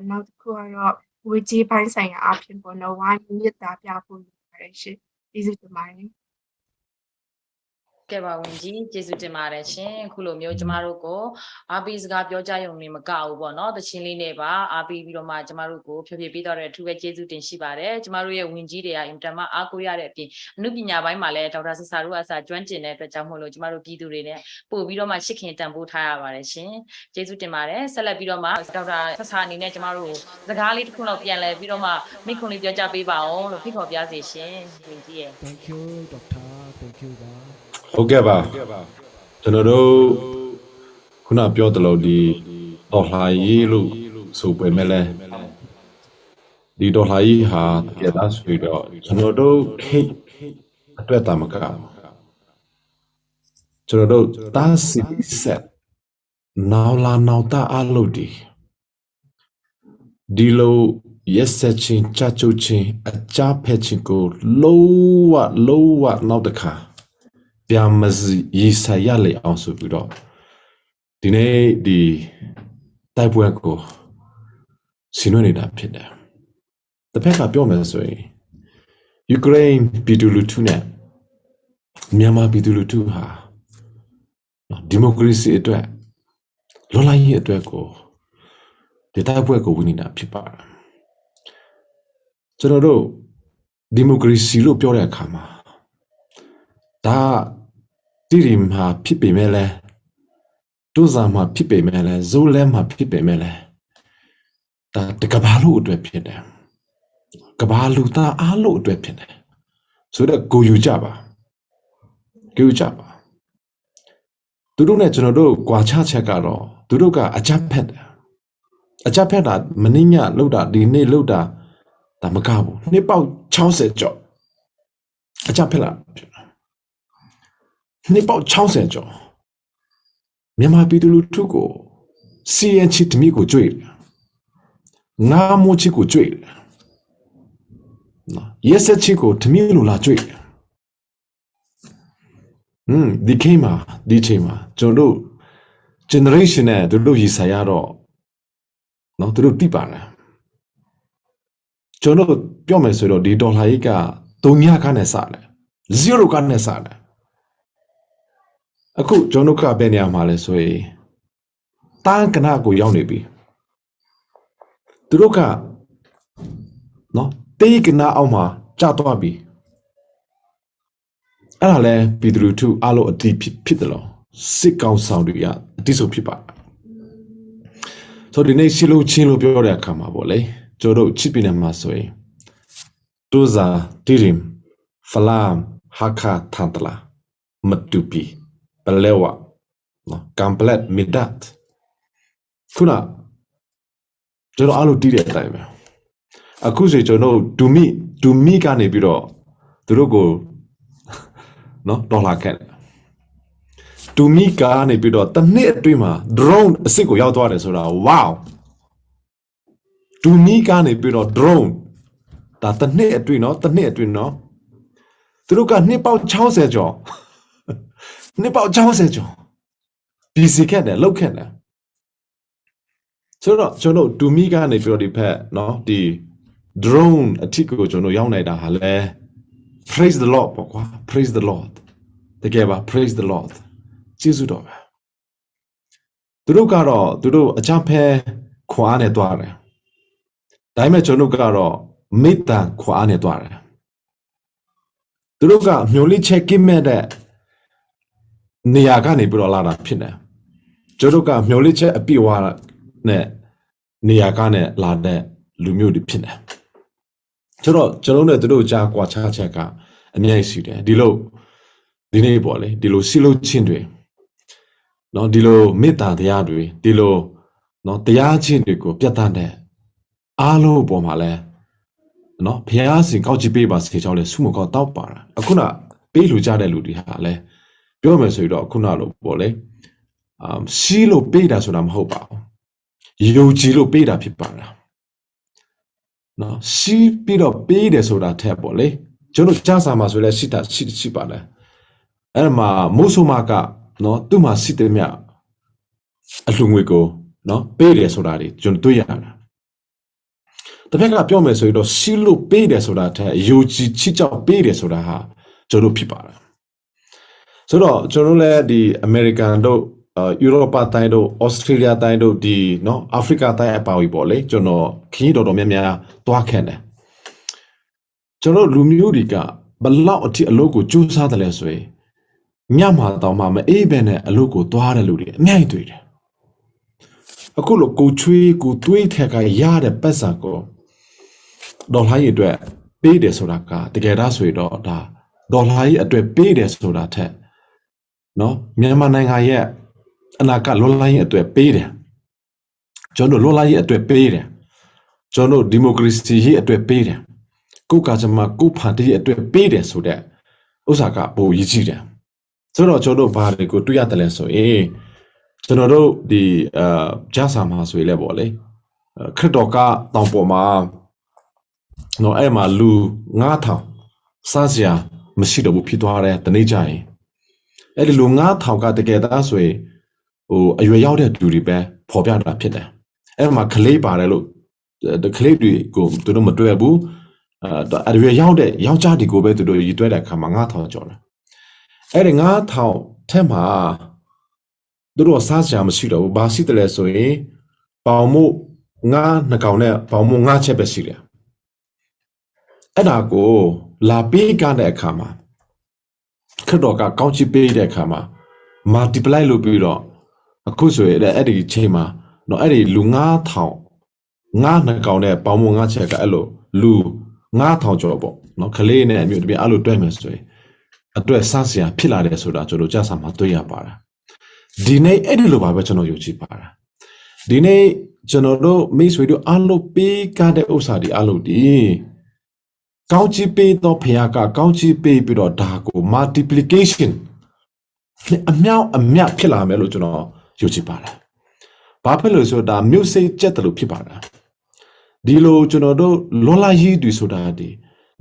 နောက်တစ်ခုကတော့ဝေကြီးပိုင်းဆိုင်ရာအားဖြင့်ပေါ့နော်ဝိုင်းမြစ်တာပြဖို့ရတယ်ရှင်ကျေးဇူးတင်ပါတယ် ကဲပါဝင်ကြီးကျေးဇူးတင်ပါတယ်ရှင်အခုလိုမျိုးကျမတို့ကိုအားပေးစကားပြောကြရုံနဲ့မကဘူးပေါ့နော်တချင်းလေးနဲ့ပါအားပေးပြီးတော့မှကျမတို့ကိုဖြည်းဖြည်းပေးတော့တဲ့အထူးပဲကျေးဇူးတင်ရှိပါတယ်ကျမတို့ရဲ့ဝင်ကြီးတွေကအင်တာမအားကိုရတဲ့အပြင်အမှုပညာပိုင်းမှာလည်းဒေါက်တာဆဆာတို့အစားကျွမ်းကျင်တဲ့အတွက်ကြောင့်မို့လို့ကျမတို့ပြည်သူတွေနဲ့ပို့ပြီးတော့မှရှစ်ခင်တန်ဖိုးထားရပါတယ်ရှင်ကျေးဇူးတင်ပါတယ်ဆက်လက်ပြီးတော့မှဒေါက်တာဆဆာအနေနဲ့ကျမတို့စကားလေးတစ်ခုလောက်ပြန်လဲပြီးတော့မှမိခွန်းလေးပြောကြပေးပါအောင်လို့ဖိတ်ခေါ်ပြစေရှင်ဝင်ကြီးရဲ့ Thank you Doctor thank you ပါ ဟုတ်ကဲ့ပါကျွန်တော်တို့ခုနပြောသလိုဒီတော်လှန်ရေးလို့ဆိုပေမဲ့လည်းဒီတော်လှန်ရေးဟာတကယ်သားဆိုတော့ကျွန်တော်တို့ခိအတွက်တာမကကျွန်တော်တို့တားစီဆက်နောက်လာနောက်တာအလုပ်ဒီလို yes chin chachu chin a cha pechin ko lowa not the car ပြန်မရီဆိုင်ရလေအောင်ဆိုပြီးတော့ဒီနေ့ဒီတိုက်ပွဲကိုဆင်နွှဲနေတာဖြစ်တယ်။တစ်ဖက်ကပြောမယ်ဆိုရင်ယူကရိန်းပြည်သူလူထုနဲ့မြန်မာပြည်သူလူထုဟာဒီမိုကရေစီအတွက်လွတ်လပ်ရေးအတွက်ကိုဒီတိုက်ပွဲကိုဝင်နေတာဖြစ်ပါတယ်။ကျွန်တော်တို့ဒီမိုကရေစီလို့ပြောတဲ့အခါမှာဒါတိရိမှာဖြစ်ပေမဲ့လဲဒုဇာမှာဖြစ်ပေမဲ့လဲဇိုလန်မှာဖြစ်ပေမဲ့လဲဒါတကဘာလို့အတွက်ဖြစ်တယ်ကဘာလူသားအားလို့အတွက်ဖြစ်တယ်ဆိုတော့ကိုယူကြပါသူတို့နဲ့ကျွန်တော်တို့ကွာခြားချက်ကတော့သူတို့ကအကြက်ဖက်တာမင်းညလောက်တာဒီနေ့လောက်တာဒါမကဘူးနှစ်ပေါက်60ကျော်အကြက်ဖက်လာနှစ်ပေါက်60ကျော်မြန်မာပြည်သူလူထုကိုစီရင်ချစ်တမိကိုကြွေငါမိုးချစ်ကိုကြွေရက်ဆက်ချစ်ကိုတမိလိုလာကြွေဒီချိန်မှာကျွန်တော်တို့ generation နဲ့တို့ရည်ဆိုင်ရတော့နော်တို့တိပါတယ်ကျွန်တော်ပြောမယ်ဆိုတော့ဒီဒေါ်လာကြီးက3ညခနဲ့စတယ်0ခနဲ့စတယ်အခုကျွန်တော်ကဘယ်နေရာမှာလဲဆိုရင်တန်းကနာကိုရောက်နေပြီသူတို့ကနော်တေးကနာအောင်မှာကြာသွားပြီအဲ့ဒါလဲပြည်သူလူထုအလို့အတိဖြစ်တယ်လို့စစ်ကောင်ဆောင်တွေကအတိဆိုဖြစ်ပါဆိုဒီနေ့ရှင်းလို့ချင်းလို့ပြောတဲ့အခါမှာပေါ့လေကျွန်တော်တို့ချစ်ပြည်နယ်မှာဆိုရင်ဒိုဇာတီရင်ဖလမ်ဟာခါထန်တလာမတူပီပလဲဝနော်ကမ်ပလက်မီဒတ်ခုနကျွန်တော်အလို့တီးတဲ့အတိုင်းပဲအခုဆိုကျွန်တော်ဒူမီကနေပြီးတော့သူတို့ကိုနော်ဒေါ်လာခက်ဒူမီကနေပြီးတော့တစ်နှစ်အတွင်းမှာ drone အစ်စ်ကိုရောက်သွားတယ်ဆိုတာ wow ဒူမီကနေပြီးတော့ drone ဒါတစ်နှစ်အတွင်းနော်သူတို့ကနှစ်ပေါက်60ကျော်PC ခက်တယ်လောက်ခက်တယ်ဆိုတော့ကျွန်တော်ဒူမီကနေပြီးတော့ဒီဖက်နော်ဒီ drone အထစ်ကိုကျွန်တော်ရောက်နေတာဟာလဲ praise the lord ပေါ့ကွာ praise the lord တကယ်ပါ praise the lord ကျေးဇူးတော်ပဲသူတို့အချမ်းဖဲခွာနဲ့တွားတယ်ဒါပေမဲ့ကျွန်တော်ကတော့မေတ္တာခွာနဲ့တွားတယ်သူတို့ကမျိုးလေးချက်ကင်းမဲ့တဲ့နေရာကနေပြီးတော့လာတာဖြစ်တယ်ကျွန်တော်ကမျိုးလေးချက်အပြည့်ဝနဲ့နေရာကနေလာတဲ့လူမျိုးတွေဖြစ်တယ်ကျွန်တော်နဲ့သူတို့ကြားကွာခြားချက်ကအများကြီးရှိတယ်ဒီနေ့ပေါ့လေဒီလိုစီလို့ချင်းတွေနော်ဒီလိုမေတ္တာတရားတွေဒီလိုနော်တရားချင်းတွေကိုပြတ်သားတဲ့အားလုံးပေါ်မှာလဲနော်ဘုရားရှင်ကောက်ကြည့်ပေးပါစေကြောင်းလဲဆုမကောက်တောက်ပါတာအခုနပေးလူကြတဲ့လူတွေဟာလဲပြောမယ်ဆိုရင်တော့ခုနလိုပေါ့လေစီးလို့ပေးတာဆိုတာမဟုတ်ပါဘူးယုံကြည်လို့ပေးတာဖြစ်ပါလားနော်စီးပြီးတော့ပေးတယ်ဆိုတာထက်ပေါ့လေကျွန်တော်ကြားစာမှာဆိုလဲရှိပါတယ်အဲ့မှာမိုးဆိုမာကနော်သူ့မှာရှိတယ်မြအလှငွေကိုနော်ပေးတယ်ဆိုတာတွေကျွန်တော်တွေ့ရတာတစ်ဖက်ကပြောမယ်ဆိုရင်တော့စီးလို့ပေးတယ်ဆိုတာထက်ယုံကြည်ချစ်ကြောက်ပေးတယ်ဆိုတာဟာကျွန်တော်ဖြစ်ပါတယ်ဆိုတော့ကျွန်တော်လည်းဒီအမေရိကန်တို့ယူရိုပတိုင်းတို့ဩစတြေးလျတိုင်းတို့ဒီနော်အာဖရိကတိုင်းအပါအဝင်ပေါ့လေကျွန်တော်ခင်းတော်များများတွားခဲ့တယ်ကျွန်တော်လူမျိုးတွေကဘလောက်အထိအလုပ်ကိုကြိုးစားတယ်လဲဆိုရင်ညမှာတောင်မှမအေးပဲနဲ့အလုပ်ကိုသွားတဲ့လူတွေအများကြီးတွေ့တယ်အခုလိုကိုချွေးကိုတွေးထက်ကရတဲ့ပတ်စံကိုဒေါ်လာကြီးအတွက်ပေးတယ်ဆိုတာကတကယ်ဒါဆိုရင်တော့ဒါဒေါ်လာကြီးအတွက်ပေးတယ်ဆိုတာထက်နော်မြန်မာနိုင်ငံရဲ့အနာဂတ်လွတ်လပ်ရေးအတွက်ပေးတယ်ကျွန်တော်လွတ်လပ်ရေးအတွက်ပေးတယ်ကျွန်တော်ဒီမိုကရေစီရေးအတွက်ပေးတယ်ကိုကကြမှာကိုဖန်တီးအတွက်ပေးတယ်ဆိုတဲ့ဥစ္စာကပိုရည်ကြည်တယ်ဆိုတော့ကျွန်တော်ဘာတွေကိုတွေ့ရတယ်လဲဆိုရင်ကျွန်တော်တို့ဒီဂျာဆာမှာဆိုရင်လည်းပေါ့လေခရစ်တော်ကတောင်ပေါ်မှာ နော်အဲ့မှာလူ9000စားစရာမရှိတော့ဘူးဖြစ်သွားတယ်တနေ့ကျရင်အဲ့ဒီလူ9000ကတကယ်သားဆိုရင်ဟိုအရွယ်ရောက်တဲ့လူတွေပဲပေါ်ပြတာဖြစ်တယ်အဲ့မှာကလေးပါတယ်လို့ကလေးတွေကိုသူတို့မတွေ့ဘူးအရွယ်ရောက်တဲ့ယောက်ျားတွေကိုပဲသူတို့ရည်တွဲတဲ့အခါမှာ9000ကျော်တယ်အဲ့ဒီ9000ထက်မှာသူတို့စားစရာမရှိတော့ဘူးဘာရှိတယ်လဲဆိုရင်ပေါင်မှုငါးနှစ်ကောင်နဲ့ပေါင်မှုငါးချက်ပဲရှိတယ်အဲ့ဒါကိုလာပေးကတဲ့အခါမှာခရတော်ကကောင်းချီးပေးတဲ့အခါမှာ multiply လုပ်ပြီးတော့အခုဆိုရင်အဲ့ဒီချိန်မှာနော်အဲ့ဒီလူ9000ငါးနှစ်ကောင်နဲ့ပေါင်မှုငါးချက်ကအဲ့လိုလူ9000ကျော်ပေါ့နော်ကလေးနဲ့အမျိုးတပြအဲ့လိုတွဲမယ်ဆိုရင်အတွက်စားစရာဖြစ်လာတယ်ဆိုတာကျွန်တော်ကြားစာမှာတွေ့ရပါတယ်ဒီနေ့အဲ့ဒီလိုပါပဲကျွန်တော်ယုံကြည်ပါတယ်ဒီနေ့ကျွန်တော်တို့မိတ်ဆွေတို့အားလုံးပေးကားတဲ့ဥစ္စာတွေအားလုံးဒီကောင်းချီးပေးတော့ဖခင်ကကောင်းချီးပေးပြီးတော့ဒါကို multiplication အမြောက်အမြတ်ဖြစ်လာမယ်လို့ကျွန်တော်ယုံကြည်ပါတယ်ဘာဖြစ်လို့ဆိုတော့ဒါမြို့စိတ်ကျက်တယ်လို့ဖြစ်ပါတယ်ဒီလိုကျွန်တော်တို့လောလာရေးတွေဆိုတာ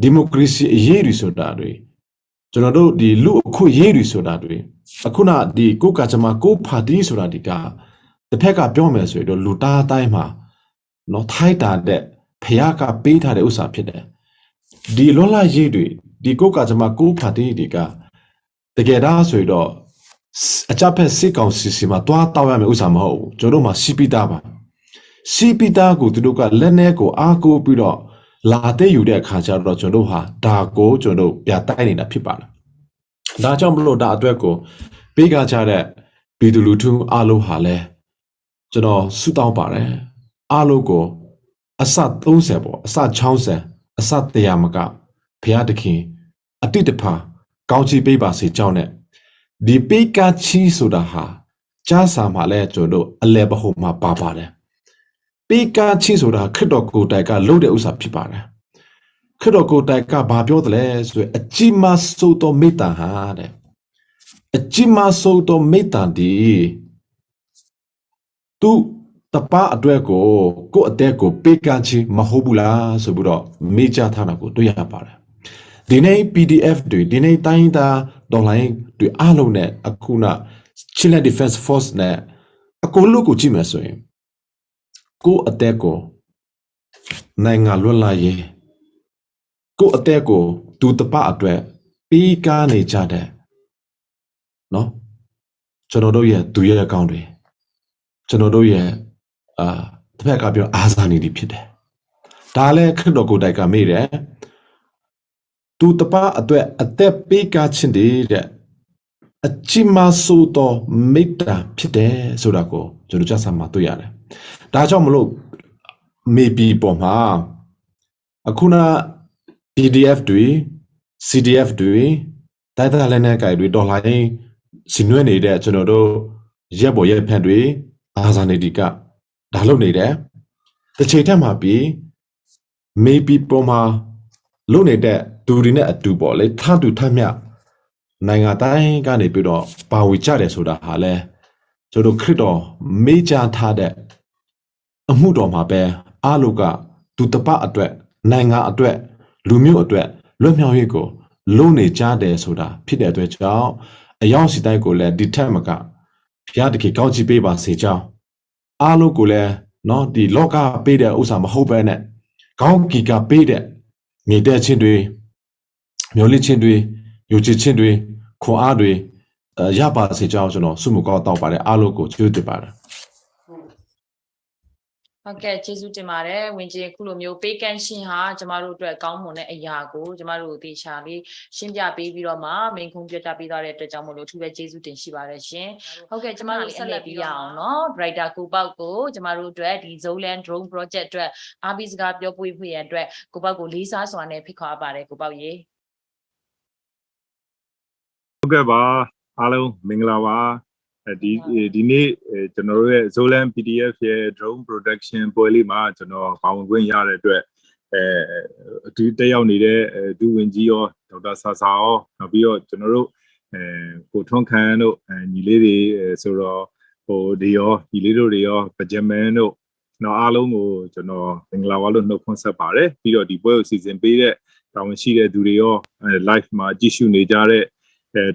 ဒီမိုကရေစီအရေးတွေဆိုတာတွေကျွန်တော်တို့ဒီလူအခွင့်အရေးတွေဆိုတာတွေအခုနဒီကိုကကြမှာကိုပါတီဆိုတာဒီကတစ်ဖက်ကပြောမယ်ဆိုရင်တော့လူသားတိုင်းမှာနော်ထိုက်တာတဲ့ဖခင်ကပေးထားတဲ့ဥစ္စာဖြစ်တယ်ဒီလောလာရေးတွေဒီကိုကကြမှာကိုပါတီတွေကတကယ်တော့ဆိုရင်တော့အကြဖက်စစ်ကောင်စီမှာတွားတောက်ရမယ်ဥစ္စာမဟုတ်ဘူးကျွန်တော်တို့မှာစီပီတာပါစီပီတာကိုသူတို့ကလက်နဲ့ကိုအားကိုပြီးတော့လာတဲ့ယူတဲ့အခါကျတော့ကျွန်တော်တို့ဟာဒါကိုကျွန်တော်တို့ပြတိုက်နေတာဖြစ်ပါတယ်ဒါကြောင့်မလို့ဒါအတွက်ကိုပေးကကြတဲ့ပြည်သူလူထုအားလုံးဟာလဲကျွန်တော်ဆုတောင်းပါတယ်အားလုံးကိုအစ30ပေါ့အစ60အစ100မကဘုရားသခင်အတိတ်တဖာကောင်းချီးပေးပါစေကြောင်းနဲ့ဒီပေးကချီးဆိုတာဟာကြားစာမှာလဲကျွန်တော်တို့အလဲပဟုတ်မှာပါပါတယ်ပေးကချီးဆိုတာခရစ်တော်ကိုယ်တိုင်ကလုပ်တဲ့ဥစ္စာဖြစ်ပါတယ်ခရစ်တော်ကိုယ်တိုင်ကဘာပြောတယ်လဲဆိုရင်အကြီးမားဆုံးသောမေတ္တာဟာတဲ့အကြီးမားဆုံးသောမေတ္တာဒီသူတပါအတွက်ကိုကိုယ့်အသက်ကိုပေးကချီးမဟုတ်ဘူးလားဆိုပြီးတော့မေးကြထားတာကိုတွေ့ရပါတယ်ဒီနေ့ PDF တွေဒီနေ့တိုင်းသားဒေါ်လာတွေအားလုံးနဲ့အခုန Chilean Defense Force နဲ့အကုန်လုံးကိုကြည့်မယ်ဆိုရင်ကိုယ့်အသက်ကိုနိုင်ငံလွတ်လာရေးကိုယ့်အသက်ကိုသူတပအတွက်ပေးကားနေကြတဲ့နော်ကျွန်တော်တို့ရဲ့သူရဲ့အကောင့်တွေကျွန်တော်တို့ရဲ့တစ်ဖက်ကပြောအာဇာနည်တွေဖြစ်တယ်ဒါလည်းခရစ်တော်ကိုယ်တိုင်ကမေးတယ်သူတပအတွက်အသက်ပေးကားခြင်းတဲ့အကြီးမားဆုံးသောမေတ္တာဖြစ်တယ်ဆိုတာကိုကျွန်တော်ကြားစာမှာတွေ့ရတယ်ဒါကြောင့်မလို့မေဘီပေါ်မှာအခုန PDF တွေ CDF တွေတိုက်တာလည်းနဲ့ကြိုင်တွေဒေါ်လာရင်းစီနွဲနေတဲ့ကျွန်တော်တို့ရက်ပေါ်ရက်ဖက်တွေအာဇာနည်တွေကဒါလုပ်နေတယ်တစ်ချိန်ထက်မှပြီးမေဘီပေါ်မှာလုပ်နေတဲ့သူတွေနဲ့အတူပေါ့လေထတူထမျှနိုင်ငံတိုင်းကနေပြီးတော့ပါဝေကြတယ်ဆိုတာဟာလဲကျွန်တော်ခရစ်တော်မေးကြထားတဲ့အမှုတော်မှာပဲအားလုံးကသူတပအတွက်နိုင်ငံအတွက်လူမျိုးအတွက်လွတ်မြောက်ရေးကိုလုံးနေကြတယ်ဆိုတာဖြစ်တဲ့အတွက်ကြောင့်အယောင်စီတိုင်းကိုလည်းဒီထက်မကဘုရားတခင်ကောင်းချီးပေးပါစေကြောင်းအားလုံးကိုလည်းနော်ဒီလောကပေးတဲ့ဥစ္စာမဟုတ်ပဲနဲ့ကောင်းကီကပေးတဲ့မြေတဲ့ချင်းတွေမျိုးလစ်ချင်းတွေယူချစ်ချင်းတွေခွန်အားတွေရပါစေကြောင်းကျွန်တော်ဆုမကောင်းတောက်ပါတယ်အားလုံးကိုကျေးဇူးတင်ပါတယ်ဟုတ်ကဲ့ကျေးဇူးတင်ပါတယ်ဝင်ကြီးခုလိုမျိုးပေးကမ်းရှင်ဟာကျမတို့အတွက်ကောင်းမွန်တဲ့အရာကိုကျမတို့သေချာလေးရှင်းပြပေးပြီးတော့မှမိန်ခုံပြပြပေးသွားတဲ့အတွက်ကြောင့်မို့လို့သူပဲကျေးဇူးတင်ရှိပါတယ်ရှင်ဟုတ်ကဲ့ကျမတို့ဆက်လက်ပြီးရအောင်เนาะ writer ကိုပေါက်ကိုကျမတို့အတွက်ဒီ Zoland drone project အတွက်အားပေးစကားပြောပွေးဖွေရအတွက်ကိုပေါက်ကိုလေးစားစွာနဲ့ဖိတ်ခေါ်ပါတယ်ကိုပေါက်ရေဟုတ်ကဲ့ပါအားလုံးမင်္ဂလာပါဒီနေ့ကျွန်တော်တို့ရဲ့ Zoland PDF ရဲ့ drone production ပွဲလေးမှာကျွန်တော်ပါဝင်ခွင့်ရတဲ့အတွက်ဒီတက်ရောက်နေတဲ့ဒူဝင်ကြီးရောဒေါက်တာဆာဆာရောနောက်ပြီးတော့ကျွန်တော်တို့ကိုထွန်းခန်းတို့ညီလေးတွေဆိုတော့ဒီရောညီလေးတို့တွေရောပကြမန်တို့ နော်အားလုံးကိုကျွန်တော်မင်္ဂလာပါလို့နှုတ်ခွန်းဆက်ပါတယ်ပြီးတော့ဒီပွဲကိုစီစဉ်ပေးတဲ့တာဝန်ရှိတဲ့သူတွေရော live မှာကြည့်ရှုနေကြတဲ့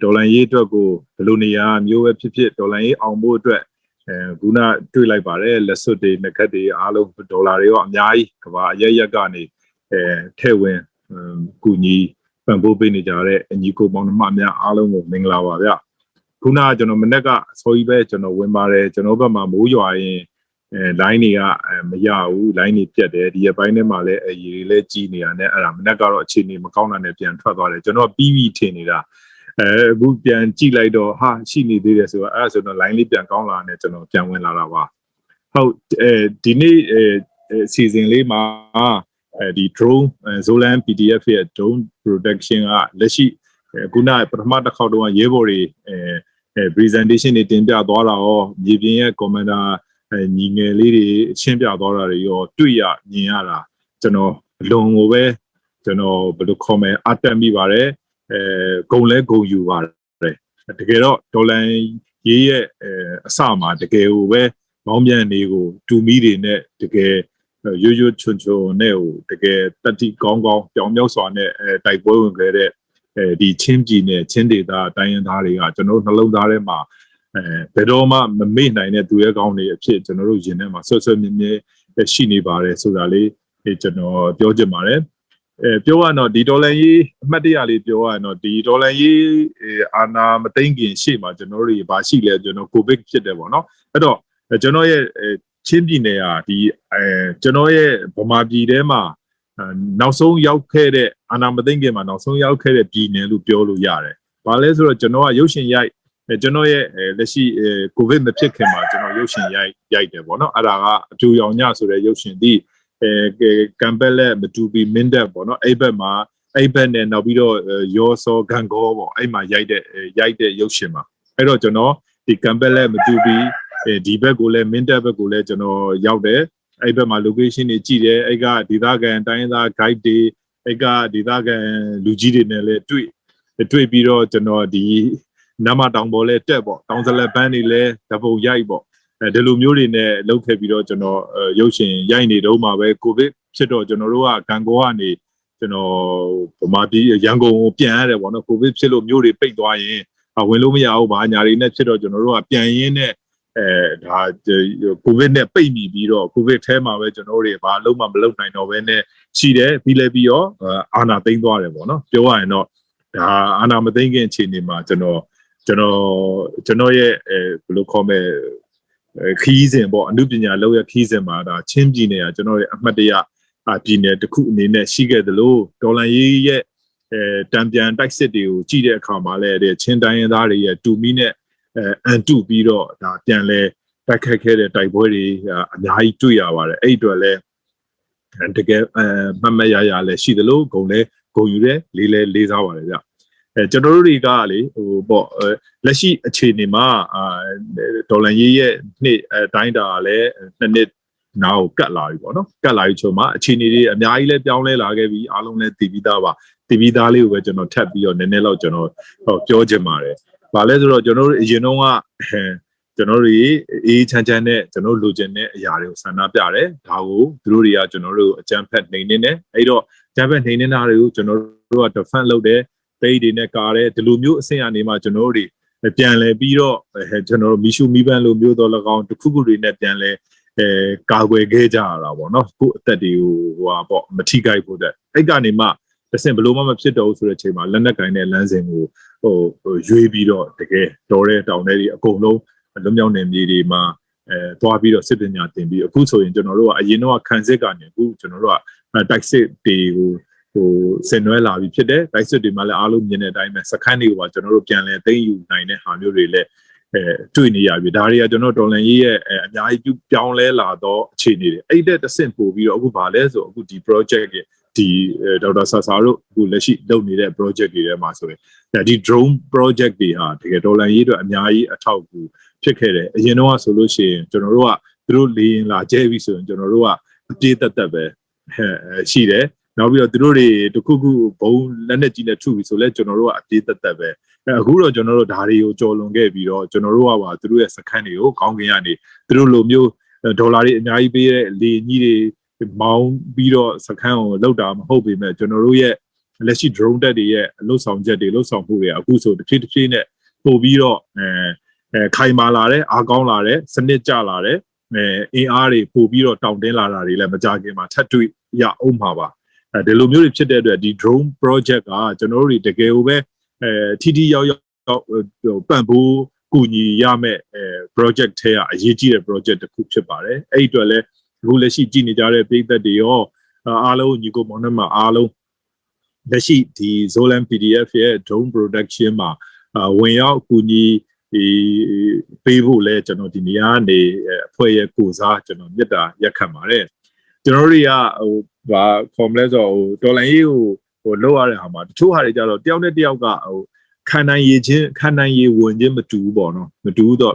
ဒေါ်လာရေးအတွက်ကိုဘယ်လိုနေရာမျိုးပဲဖြစ်ဖြစ်ဒေါ်လာရေးအောင်ဖို့အတွက်ခုနတွေ့လိုက်ပါတယ်လက်စွပ်တွေငကတ်တွေအားလုံးဒေါ်လာတွေရောအများကြီးကဘာအရက်ရက်ကနေထဲ့ဝင်ကူညီပံ့ပိုးပေးနေကြတဲ့အညီကိုပေါင်းနှမများအားလုံးကိုမင်္ဂလာပါဗျခုနကျွန်တော်မနေ့ကအစောကြီးပဲကျွန်တော်ဝင်ပါတယ်ကျွန်တော်ဘက်မှာမိုးရွာရင် line တွေကမရဘူး line တွေပြတ်တယ်ဒီအပိုင်းထဲမှာလည်းအရေးတွေလည်းကြီးနေတာနဲ့အဲ့ဒါမနေ့ကတော့အခြေအနေမကောင်းတာနဲ့ပြန်ထွက်သွားတယ်ကျွန်တော်ပြီးပြီးထင်နေတာအခုပြန်ကြည့်လိုက်တော့ဟာရှိနေသေးတယ်ဆိုတော့အဲ့ဒါဆိုတော့ line လေးပြန်ကောင်းလာတယ်ကျွန်တော်ပြန်ဝင်လာတာပါဟုတ်ဒီနေ့စီစဉ်လေးမှာဒီ drone Zoland PDF ရဲ့ drone production ကလက်ရှိခုနပထမတစ်ခေါက်တော့ရဲဘော်တွေpresentation တွေတင်ပြသွားတာရောမြေပြင်ရဲ့ commander ညီငယ်လေးတွေရှင်းပြသွားတာတွေရောတွေ့ရမြင်ရတာကျွန်တော်အလွန်ကိုပဲကျွန်တော်ဘယ်လို comment အတက်မိပါတယ်ဂုံလဲဂုံယူပါတယ်တကယ်တော့ဒေါ်လန်ရေးရဲ့အစမှာတကယ်ကိုပဲမောင်းပြန်နေကိုတူမီတွေနဲ့တကယ်ရွရွချွန်ချွန်နဲ့ဟိုတကယ်တတိကောင်းကောင်းပြောင်မြောက်စွာနဲ့တိုက်ပွဲဝင်ခဲ့တဲ့ဒီချင်းပြည်နယ်ချင်းဒေသတိုင်းရင်းသားတွေကကျွန်တော်နှလုံးသားထဲမှာဘယ်တော့မှမမေ့နိုင်တဲ့သူရဲကောင်းတွေအဖြစ်ကျွန်တော်တို့ယင်ထဲမှာဆွဆွမြဲမြဲရှိနေပါတယ်ဆိုတာလေးကျွန်တော်ပြောချင်ပါတယ်ပြောရတော့ဒီဒေါ်လာရေးအမှတ်တရလေးပြောရတော့ဒီဒေါ်လာရေးအာနာမသိမ့်ခင်ရှေ့မှာကျွန်တော်တို့ဘာရှိလဲကျွန်တော်ကိုဗစ်ဖြစ်တယ်ပေါ့နော်အဲ့တော့ကျွန်တော်ရဲ့ချင်းပြည်နယ်ဟာဒီကျွန်တော်ရဲ့ဗမာပြည်ထဲမှာနောက်ဆုံးရောက်ခဲ့တဲ့အာနာမသိမ့်ခင်မှာနောက်ဆုံးရောက်ခဲ့တဲ့ပြည်နယ်လို့ပြောလို့ရတယ်ဘာလဲဆိုတော့ကျွန်တော်ကရုပ်ရှင်ရိုက်ကျွန်တော်ရဲ့လက်ရှိကိုဗစ်မဖြစ်ခင်မှာကျွန်တော်ရုပ်ရှင်ရိုက်တယ်ပေါ့နော်အဲ့ဒါကအပြူရောင်ညဆိုတဲ့ရုပ်ရှင်ဒီကမ်ဘက်လက်မတူပီမင်းတက်ပေါ့နော်အဲ့ဘက်မှာအဲ့ဘက်နဲ့နောက်ပြီးတော့ရောစောဂန်ကောပေါ့အဲ့မှာရိုက်တဲ့ရုပ်ရှင်မှာအဲ့တော့ကျွန်တော်ဒီကမ်ဘက်လက်မတူပီဒီဘက်ကိုလည်းမင်းတက်ဘက်ကိုလည်းကျွန်တော်ရောက်တယ်အဲ့ဘက်မှာ location တွေကြည့်တယ်အဲ့ကဒေသခံတိုင်းသား guide တွေအဲ့ကဒေသခံလူကြီးတွေနဲ့လည်းတွေ့ပြီးတော့ကျွန်တော်ဒီနမတောင်ပေါ်လဲတက်ပေါ့တောင်စလက်ပန်းတွေလဲတပုတ်ရိုက်ပေါ့ဒီလိုမျိုးတွေနဲ့လှုပ်ခဲ့ပြီးတော့ကျွန်တော်ရုပ်ရှင်ရိုက်နေတော့မှပဲကိုဗစ်ဖြစ်တော့ကျွန်တော်တို့ကဂန်ကောကနေကျွန်တော်ဗမာပြည်ရန်ကုန်ကိုပြန်ရတယ်ပေါ့နော်ကိုဗစ်ဖြစ်လို့မျိုးတွေပိတ်သွားရင်ဝင်လို့မရဘူးဘာညာတွေနဲ့ဖြစ်တော့ကျွန်တော်တို့ကပြန်ရင်းနဲ့ဒါကိုဗစ်နဲ့ပိတ်မိပြီးတော့ကိုဗစ်ထဲမှာပဲကျွန်တော်တို့ဘာလုံးမလုပ်နိုင်တော့ဘဲနဲ့ရှိတယ်ပြီးလဲပြီးတော့အာနာသိမ်းသွားတယ်ပေါ့နော်ပြောရရင်တော့ဒါအာနာမသိမ်းခင်အခြေအနေမှာကျွန်တော်ရဲ့ဘယ်လိုခေါ်မလဲခီးစဉ်ပေါ့အမှုပညာလောက်ရခီးစဉ်မှာဒါချင်းပြည်နယ်ကကျွန်တော်ရဲ့အမှတ်တရပြည်နယ်တစ်ခုအနေနဲ့ရှိခဲ့သလိုဒေါ်လာရေးရဲ့တံပြန်တိုက်စစ်တွေကိုကြည့်တဲ့အခါမှာလည်းချင်းတိုင်းရင်းသားတွေရဲ့တူမီနဲ့အန်တူပြီးတော့ဒါပြန်လဲတိုက်ခတ်ခဲ့တဲ့တိုက်ပွဲတွေအများကြီးတွေ့ရပါတယ်အဲ့အတွက်လဲတကယ်မှတ်မှတ်ရလဲရှိသလိုဂုံလဲဂုံယူတဲ့လေးစားပါတယ်ဗျကျွန်တော်တို့တွေကလေဟိုပေါ့လက်ရှိအခြေအနေမှာဒေါ်လာရေးရဲ့နှစ်တိုင်းတာလည်းနှစ်နှစ်နောက်ကတ်လာပြီပေါ့နော်ကတ်လာပြီချုံမှာအခြေအနေတွေအများကြီးလဲပြောင်းလဲလာခဲ့ပြီအားလုံးလဲတည်ပြီးသားပါတည်ပြီးသားလေးကိုပဲကျွန်တော်ထပ်ပြီးတော့နည်းနည်းလောက်ကျွန်တော်ပြောချင်ပါတယ်ဘာလဲဆိုတော့ကျွန်တော်တို့အရင်တုန်းကကျွန်တော်တို့အေးချမ်းချမ်းနဲ့ကျွန်တော်လိုချင်တဲ့အရာတွေကိုဆန္ဒပြတယ်ဒါကိုသူတို့တွေကကျွန်တော်တို့အကြမ်းဖက်နေနေတယ်အဲ့တော့အကြမ်းဖက်နေနေတာတွေကိုကျွန်တော်တို့က defend လုပ်တယ်ပိတ်တွေနဲ့ကားတယ်ဒီလိုမျိုးအဆင့်အနေမှာကျွန်တော်တို့တွေပြန်လဲပြီးတော့ကျွန်တော်တို့မီရှူမီပန်းလိုမျိုးတော့၎င်းတစ်ခုခုတွေနဲ့ပြန်လဲကာကွယ်ခဲ့ကြရတာပေါ့နော်ကိုယ့်အသက်တွေကိုဟိုပေါ့မထိခိုက်ဖို့တဲ့အဲ့ကနေမှတစ်ဆင့်ဘလို့မှမဖြစ်တော့ဘူးဆိုတဲ့အချိန်မှာလက်နက်ကင်တဲ့လမ်းစဉ်ကိုရွေးပြီးတော့တကယ်တော်တဲ့တောင်တွေအကုန်လုံးလွတ်မြောက်နေမြေတွေမှာသွားပြီးတော့စစ်ပညာတင်ပြီးအခုဆိုရင်ကျွန်တော်တို့ကအရင်တော့ခံစစ်ကနေအခုကျွန်တော်တို့ကတိုက်စစ်တွေကိုဆင်နွှဲလာပြီးဖြစ်တယ်တိုက်စစ်တွေမှာလည်းအားလုံးမြင်တဲ့အတိုင်းပဲစခန်းတွေကိုပါကျွန်တော်တို့ပြန်လဲသိမ်းယူနိုင်တဲ့ဟာမျိုးတွေလည်းတွေ့နေရပြီဒါတွေကကျွန်တော်ဒေါ်လာရေးရဲ့အများကြီးပြောင်းလဲလာတော့အခြေအနေတွေအဲ့တဲ့တဆင့်ပို့ပြီးတော့အခုဗာလဲဆိုအခုဒီ project ရဲ့ဒီဒေါက်တာဆာဆာတို့အခုလက်ရှိလုပ်နေတဲ့ project တွေထဲမှာဆိုရင်ဒီ drone project တွေဟာတကယ်ဒေါ်လာရေးအတွက်အများကြီးအထောက်အကူဖြစ်ခဲ့တယ်အရင်တော့ဆိုလို့ရှိရင်ကျွန်တော်တို့ကသူတို့လေရင်လာကျဲပြီးဆိုရင်ကျွန်တော်တို့ကအပြေးသက်ပဲရှိတယ်နောက်ပြီးတော့သူတို့တွေတခုခုဘုံလက်နဲ့ကြီးနဲ့ထုပြီးဆိုလဲကျွန်တော်တို့ကအပြေးသက်ပဲအခုတော့ကျွန်တော်တို့ဓာရီကိုကြော်လွန်ခဲ့ပြီးတော့ကျွန်တော်တို့ကပါသူတို့ရဲ့စခန်းတွေကိုကောင်းကင်ကနေသူတို့လိုမျိုး ဒေါ်လာတွေအများကြီးပေးတဲ့လေကြီးတွေမောင်းပြီးတော့စခန်းကိုလောက်တာမဟုတ်ပေမဲ့ကျွန်တော်တို့ရဲ့လက်ရှိ drone တက်တွေရဲ့လှုပ်ဆောင်ချက်တွေလှုပ်ဆောင်မှုတွေအခုဆိုတစ်ဖြည်းနဲ့ပို့ပြီးတော့ခိုင်မာလာတဲ့အားကောင်းလာတဲ့စနစ်ကျလာတဲ့အင်အားတွေပို့ပြီးတော့တောင်းတင်းလာတာတွေလည်းမကြခင်မှာထပ်တွေ့ရအောင်ပါဒီလိုမျိုးတွေဖြစ်တဲ့အတွက်ဒီ drone project ကကျွန်တော်တို့တွေတကယ်ကိုပဲထိထိရောက်ပံ့ပိုးကူညီရမယ့် project ထဲကအရေးကြီးတဲ့ project တစ်ခုဖြစ်ပါတယ်အဲ့ဒီအတွက်လည်းအခုလက်ရှိကြည့်နေကြတဲ့ပြည်သက်တွေရောအားလုံးညီကိုမောင်နှမအားလုံးလက်ရှိဒီ Zoland PDF ရဲ့ drone production မှာဝင်ရောက်ကူညီပေးဖို့လဲကျွန်တော်ဒီနေရာကနေအဖွဲ့ရဲ့ကိုစားကျွန်တော်မြတ်တာရက်ခံပါတယ်ကျွန်တော်တွေကဘာခေါ်မလဲဆိုတော်လိုင်းရေးကိုလောက်ရတဲ့ဟာမှာတချို့ဟာတွေကြတော့တယောက်နဲ့တယောက်ကခံနိုင်ရည်ဝင်ခြင်းမတူဘူးပေါ့နော်မတူတော့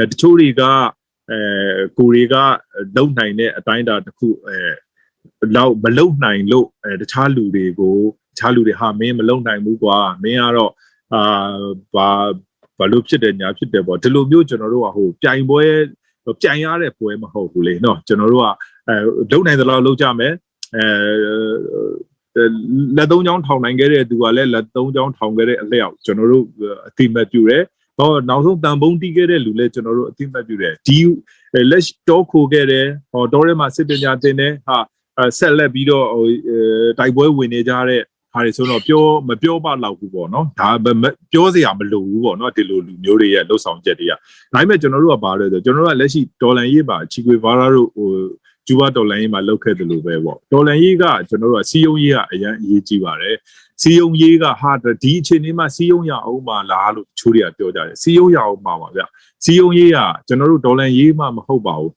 တချို့တွေကကိုတွေကလုံနိုင်တဲ့အတိုင်းအတာတစ်ခုလောက်မလုံနိုင်လို့တခြားလူတွေဟာမင်းမလုံနိုင်ဘူးကွာမင်းကတော့ဘာလို့ဖြစ်တယ်ညာဖြစ်တယ်ပေါ့ဒီလိုမျိုးကျွန်တော်တို့ကပြိုင်ရတဲ့ပွဲမဟုတ်ဘူးလေနော်ကျွန်တော်တို့ကလုံနိုင်သလောက်လုံကြမယ်လက်သုံးချောင်းထောင်နိုင်ခဲ့တဲ့သူကလည်းလက်သုံးချောင်းထောင်ခဲ့တဲ့အလျောက်ကျွန်တော်တို့အတိမတ်ပြုတယ်နောက်ဆုံးတန်ပုံးတီးခဲ့တဲ့လူလည်းကျွန်တော်တို့အတိမတ်ပြုတယ်ဒီလက်တောခိုခဲ့တယ်တောထဲမှာစစ်ပညာသင်တယ်ဆက်လက်ပြီးတော့တိုက်ပွဲဝင်နေကြတဲ့ဟာတွေဆိုတော့မပြောပါလောက်ဘူးပေါ့နော်ဒါပြောစရာမလိုဘူးပေါ့နော်ဒီလိုလူမျိုးတွေရဲ့လှုပ်ဆောင်ချက်တွေကဒါပေမဲ့ကျွန်တော်တို့ကဘာလဲဆိုကျွန်တော်တို့ကလက်ရှိဒေါ်လန်ရေးပါချီကွေဘာရာတို့ကျူဘာဒေါ်လန်ရေးမှာလောက်ခဲ့တယ်လို့ပဲပေါ့ဒေါ်လန်ရေးကကျွန်တော်တို့ကစီယုံရေးကအရင်အရေးကြီးပါတယ်စီယုံရေးကဟာဒီအချိန်လေးမှာစီယုံရအောင်ပါလားလို့ချိုးတွေကပြောကြတယ်စီယုံရအောင်ပါဗျစီယုံရေးကကျွန်တော်တို့ဒေါ်လန်ရေးမှမဟုတ်ပါဘူး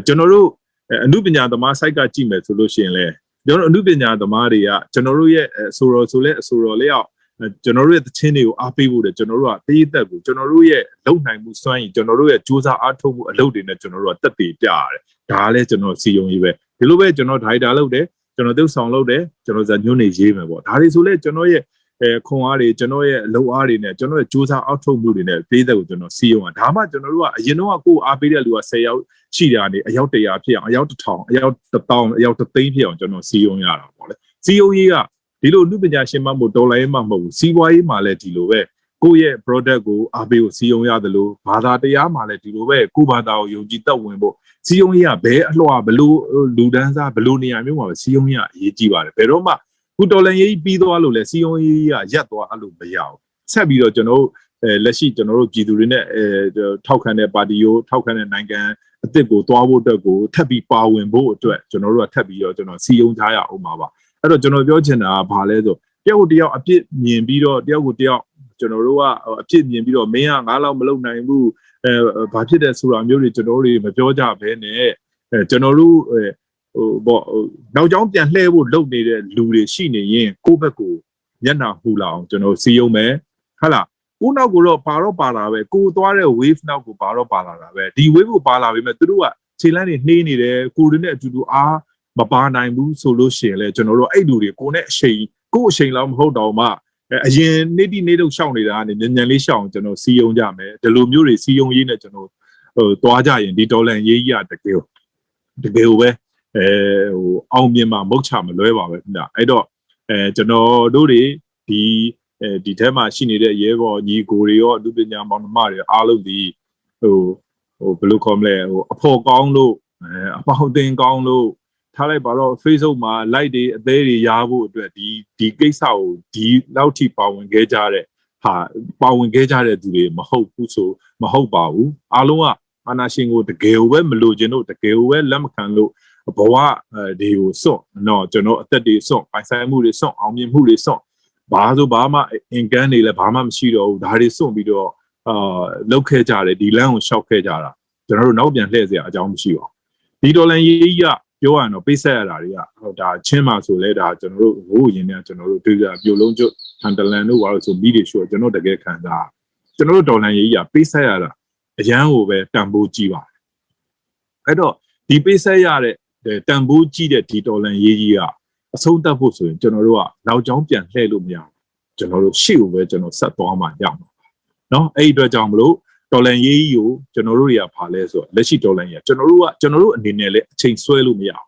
ကျွန်တော်တို့အမှုပညာသမား site ကကြည့်မယ်ဆိုလို့ရှိရင်လေကျွန်တော်အမှုပညာသမားတွေကကျွန်တော်တို့ရဲ့အဆိုတော်ဆိုလဲအဆိုတော်လေးအောင်ကျွန်တော်တို့ရဲ့သချင်းတွေကိုအားပေးဖို့တဲ့ကျွန်တော်တို့ကတည်သက်ကိုကျွန်တော်တို့ရဲ့လုံနိုင်မှုစွမ်းရည်ကျွန်တော်တို့ရဲ့စူးစမ်းအားထုတ်မှုအလုပ်တွေနဲ့ကျွန်တော်တို့ကတက်တည်ပြရတယ်ဒါလည်းကျွန်တော်စီယုံရေးပဲဒီလိုပဲကျွန်တော်ဒိုင်တာလုပ်တယ်ကျွန်တော်သုတ်ဆောင်လုပ်တယ်ကျွန်တော်ဇာညွှန်းနေရေးမယ်ပေါ့ဒါတွေဆိုလဲကျွန်တော်ရဲ့ခွန်အားတွေကျွန်တော်ရဲ့အလုပ်အားတွေနဲ့ကျွန်တော်ရဲ့စူးစမ်းအားထုတ်မှုတွေနဲ့ပြည်သက်ကိုကျွန်တော်စီယုံတာဒါမှကျွန်တော်တို့ကအရင်တော့ကိုအားပေးတဲ့လူက10ယောက်ရှိတာနေအယောက်100ဖြစ်အောင်အယောက်1000အယောက်1000အယောက်3သိန်းဖြစ်အောင်ကျွန်တော်စီယုံရတာပေါ့လေစီယုံရေးကဒီလိုလူပညာရှင်မှမဟုတ်ဒေါ်လာရေးမှမဟုတ်ဘူးစီးပွားရေးမှာလည်းဒီလိုပဲကိုယ့်ရဲ့ product ကိုအားပေးကိုစီယုံရတယ်လို့ဘာသာတရားမှာလည်းဒီလိုပဲကိုယ့်ဘာသာကိုယုံကြည်သက်ဝင်ဖို့စီယုံရေးကဘယ်အလှဘလို့လူဒန်းစားဘလို့နေရာမျိုးမှာပဲစီယုံရေးကအရေးကြီးပါတယ်ဘယ်တော့မှခုဒေါ်လာရေးပြီးသွားလို့လဲစီယုံရေးကရပ်သွားအဲ့လိုမရဘူးဆက်ပြီးတော့ကျွန်တော်တို့လက်ရှိကျွန်တော်တို့ပြည်သူတွေနဲ့ထောက်ခံတဲ့ပါတီကိုထောက်ခံတဲ့နိုင်ငံအသစ်ကိုတွားဖို့အတွက်ကိုထပ်ပြီးပါဝင်ဖို့အတွက်ကျွန်တော်တို့ကထပ်ပြီးတော့ကျွန်တော်စီယုံထားရအောင်ပါအဲ့တော့ကျွန်တော်ပြောချင်တာကဘာလဲဆိုတယောက်ကိုတယောက်အပြစ်မြင်ပြီးတော့တယောက်ကိုတယောက်ကျွန်တော်တို့ကအပြစ်မြင်ပြီးတော့မင်းကငါးလောက်မလုပ်နိုင်ဘူးဘာဖြစ်တယ်ဆိုတာမျိုးတွေကျွန်တော်တို့မပြောကြဘဲနဲ့ကျွန်တော်တို့နောက်ကြောင်းပြန်လှည့်ဖို့လုပ်နေတဲ့လူတွေရှိနေရင်ကိုယ့်ဘက်ကိုမျက်နှာဟူလာအောင်ကျွန်တော်စီယုံမယ်ဟုတ်လားကိုနောက်ကိုတော့ပါလာပဲကိုသွားတဲ့ wave နောက်ကိုပါလာတာပဲဒီ wave ကိုပါလာပြီမဲ့သူတို့ကခြေလမ်းတွေနှေးနေတယ်ကိုတွေနဲ့အတူတူအားမပါနိုင်ဘူးဆိုလို့ရှိရင်လေကျွန်တော်တို့အဲ့လူတွေကိုနဲ့အချိန်လောက်မဟုတ်တော့မှအရင်နေ့တိနေ့တော့ရှောင်နေတာကနေညံလေးရှောင်ကျွန်တော်စီယုံကြမယ်ဒီလိုမျိုးတွေစီယုံရေးနဲ့ကျွန်တော်သွားကြရင်ဒီဒေါ်လာရေးကြီးကတကယ်ကိုပဲအောင်မြင်မှာမဟုတ်ချမလွဲပါပဲခင်ဗျအဲ့တော့ကျွန်တော်တို့တွေဒီထဲမှာရှိနေတဲ့ရဲဘော်ညီကိုတွေရောအမှုပညာမောင်နှမတွေအားလုံးဒီဘယ်လိုခေါ်မလဲအဖို့ကောင်းလို့အပေါင်းတင်ကောင်းလို့ထားလိုက်ပါတော့ Facebook မှာ like တွေအသေးတွေရဖို့အတွက်ဒီကိစ္စကိုဒီလောက်ထိပါဝင်ခဲ့ကြတဲ့သူတွေမဟုတ်ဘူးဆိုမဟုတ်ပါဘူးအားလုံးကအာနာရှင်ကိုတကယ်ကိုပဲမလိုချင်လို့တကယ်ကိုပဲလက်မခံလို့ဘဝတွေကိုစွန့်နော်ကျွန်တော်အသက်တွေစွန့်ပိုင်ဆိုင်မှုတွေစွန့်အောင်မြင်မှုတွေစွန့်ဘာမှအင်ကန်တွေလည်းဘာမှမရှိတော့ဘူးဒါတွေစွန့်ပြီးတော့လောက်ခဲ့ကြတယ်ဒီလမ်းကိုရှောက်ခဲ့ကြတာကျွန်တော်တို့နောက်ပြန်လှည့်စရာအကြောင်းမရှိပါဘူးဒီဒေါ်လာရေးကြီးကပြောရတော့ပေးဆက်ရတာတွေကဒါချင်းမှာဆိုလဲဒါကျွန်တော်တို့ဟိုရင်နဲ့ကျွန်တော်တို့တွေ့ကြပြုလုံးကျွတ်ဟန်တလန်တို့ဘာလို့ဆိုပြီးတွေရှို့ကျွန်တော်တကယ်ခံစားကျွန်တော်တို့ဒေါ်လာရေးကြီးကပေးဆက်ရတာအရန်ကိုပဲတန်ဖိုးကြီးပါတယ်အဲ့တော့ဒီပေးဆက်ရတဲ့တန်ဖိုးကြီးတဲ့ဒီဒေါ်လာရေးကြီးကအဆုံးသတ်ဖို့ဆိုရင်ကျွန်တော်တို့ကနောက်ကျောင်းပြန်လှည့်လို့မရဘူးကျွန်တော်တို့ရှေ့ကိုပဲကျွန်တော်ဆက်သွားမှရမှာเนาะအဲ့ဒီအတွက်ကြောင့်မလို့ တော်လန်ရေးကြီးကိုကျွန်တော်တို့တွေကဖာလဲဆိုတော့လက်ရှိတော်လန်ရေးကျွန်တော်တို့အနေနဲ့လည်းအချိန်ဆွဲလို့မရအောင်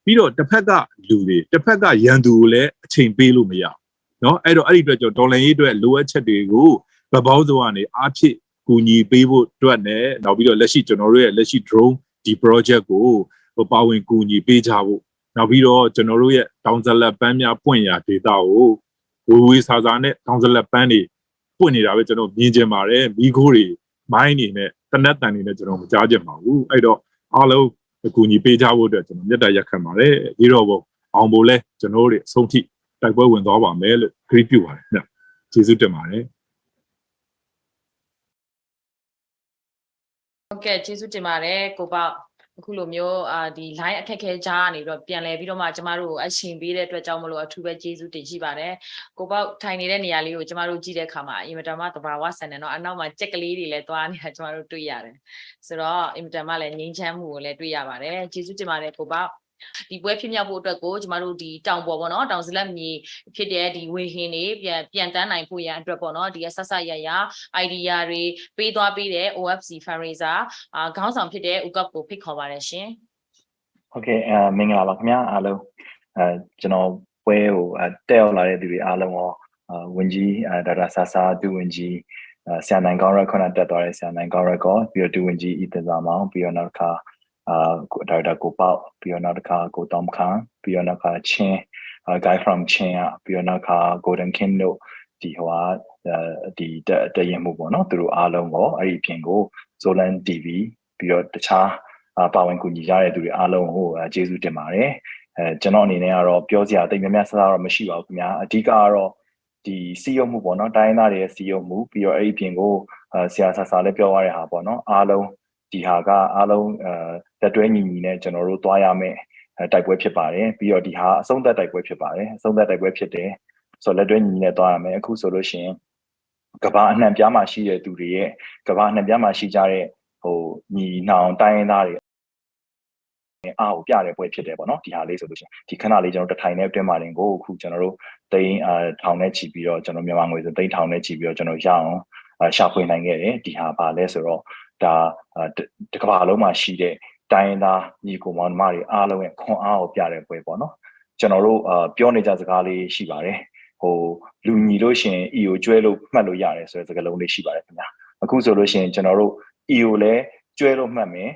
ပြီးတော့တစ်ဖက်ကလူတွေတစ်ဖက်ကရန်သူကိုလည်းအချိန်ပေးလို့မရအောင်เนาะအဲ့တော့အဲ့ဒီအတွက်ကျွန်တော်တော်လန်ရေးအတွက်လိုအပ်ချက်တွေကိုဗဘောင်းစုံကနေအားဖြည့်ကူညီပေးဖို့အတွက်နဲ့နောက်ပြီးတော့လက်ရှိကျွန်တော်တို့ရဲ့လက်ရှိ drone ဒီ project ကိုပါဝင်ကူညီပေးကြဖို့နောက်ပြီးတော့ကျွန်တော်တို့ရဲ့တောင်ဇလက်ပန်းများပွင့်ရာဒေတာကိုဝေစာနဲ့တောင်ဇလက်ပန်းတွေပွင့်နေတာပဲကျွန်တော်မြင်ကြပါတယ်မိခိုးတွေမိုင်းနေနဲ့တနက်တန်နေနဲ့ကျွန်တော်မကြားကြပါဘူးအဲ့တော့အားလုံးအကူအညီပေးကြဖို့အတွက်ကျွန်တော်မြတ်တာရက်ခံပါတယ်ဒီတော့အောင်ဖို့လဲကျွန်တော်တို့အဆုံးထိတိုက်ပွဲဝင်သွားပါမယ်လို့ဂရုပြုပါတယ်ခင်ဗျကျေးဇူးတင်ပါတယ်ဟုတ်ကဲ့ကျေးဇူးတင်ပါတယ်ကိုပေါ့အခုလိုမျိုးဒီ line အခက်ခဲကြားကနေတော့ပြန်လဲပြီးတော့မှကျမတို့ကိုအရှင်ပေးတဲ့အတွက်ကြောင့်မလို့အထူးပဲကျေးဇူးတင်ရှိပါတယ်ကိုပေါ့ထိုင်နေတဲ့နေရာလေးကိုကျမတို့ကြည့်တဲ့အခါမှာအင်မတန်မှသဘာဝဆန်တယ်เนาะအနောက်မှာကြက်ကလေးတွေလည်းသွားနေတာကျမတို့တွေ့ရတယ်ဆိုတော့အင်မတန်မှလည်းငြိမ်းချမ်းမှုကိုလည်းတွေ့ရပါတယ်ကျေးဇူးတင်ပါတယ်ကိုပေါ့ဒီပွဲဖြစ်မြောက်ဖို့အတွက်ကိုကျမတို့ဒီတောင်ပေါ်ပေါ့နော်တောင်စလက်မြေဖြစ်တဲ့ဒီဝေဟင်တွေပြန်တန်းနိုင်ဖို့ရန်အတွက်ပေါ့နော်ဒီဆက်ဆက်ရရ idea တွေပေးသွားပေးတဲ့ OFC fundraiser ခေါင်းဆောင်ဖြစ်တဲ့ဥကပ်ကိုဖိတ်ခေါ်ပါတယ်ရှင်ဟုတ်ကဲ့မင်္ဂလာပါခင်ဗျာအားလုံးကျွန်တော်ပွဲကိုတက်ရောက်လာတဲ့သူတွေအားလုံးရောဝန်ကြီးဒေါက်တာဆာဆာဒူဝန်ကြီးဆရာနိုင်ကောင်းရက်ခုနတက်သွားတဲ့ဆရာနိုင်ကောင်းရက်ကောပြီးတော့ဒူဝန်ကြီးThinzarမောင်ပြီးတော့နောက်တစ်ခါဒေါက်တာကိုပေါက်ပြီးတော့နောက်တစ်ခါကိုတောင်ခန်းပြီးတော့နောက်တစ်ခါချင်း guy from ချင်းပြီးတော့နောက်တစ်ခါ golden king တို့ဒီဒီတရင်မှုပေါ့နော်သူတို့အားလုံးကိုအဲ့ဒီပြင်ကို Zoland TV ပြီးတော့တခြားပါဝင်ကူညီကြတဲ့သူတွေအားလုံးကိုကျေးဇူးတင်ပါတယ်ကျွန်တော်အနေနဲ့ကတော့ပြောစရာတိတ်များများဆဆတော့မရှိပါဘူးခင်ဗျာအဓိကကတော့ဒီစီယုံမှုပေါ့နော်တိုင်းသားတွေရဲ့စီယုံမှုပြီးတော့အဲ့ဒီပြင်ကိုဆရာဆဆလည်းပြောရတဲ့ဟာပေါ့နော်အားလုံးဒီဟာကအားလုံးတက်တွဲညီညီနဲ့ကျွန်တော်တို့သွားရမယ်တိုက်ပွဲဖြစ်ပါတယ်ပြီးတော့ဒီဟာအဆုံးသက်တိုက်ပွဲဖြစ်ပါတယ်အဆုံးသက်တိုက်ပွဲဖြစ်တယ်ဆိုတော့လက်တွဲညီညီနဲ့သွားရမယ်အခုဆိုလို့ရှိရင်ကဘာအနှံပြားမှာရှိတဲ့သူတွေရဲ့ကဘာအနှံပြားမှာရှိကြတဲ့ညီနောင်တိုင်းသားတွေအားကိုပြတဲ့ပွဲဖြစ်တယ်ပေါ့နော်ဒီဟာလေးဆိုလို့ရှိရင်ဒီခဏလေးကျွန်တော်တထိုင်နဲ့အတွင်းမှာတင်ကိုအခုကျွန်တော်တို့တိန်းထောင်နဲ့ချီပြီးတော့ကျွန်တော်မြန်မာငွေဆိုတိန်းထောင်နဲ့ချီပြီးတော့ကျွန်တော်ရအောင်ရှာဖွေနိုင်ခဲ့တယ်ဒီဟာပါလဲဆိုတော့ဒါတကမ္ဘာလုံးမှာရှိတဲ့တိုင်းသားညီကိုမောင်နှမတွေအားလုံးရဲ့ခွန်အားကိုပြတဲ့ပွဲပေါ့နော်ကျွန်တော်တို့ပြောနေကြစကားလေးရှိပါတယ်လူညီလို့ရှိရင် EO ကျွဲလို့မှတ်လို့ရတယ်ဆိုတဲ့စကားလုံးလေးရှိပါတယ်ခင်ဗျာအခုဆိုလို့ရှိရင်ကျွန်တော်တို့ EO လဲကျွဲလို့မှတ်မယ်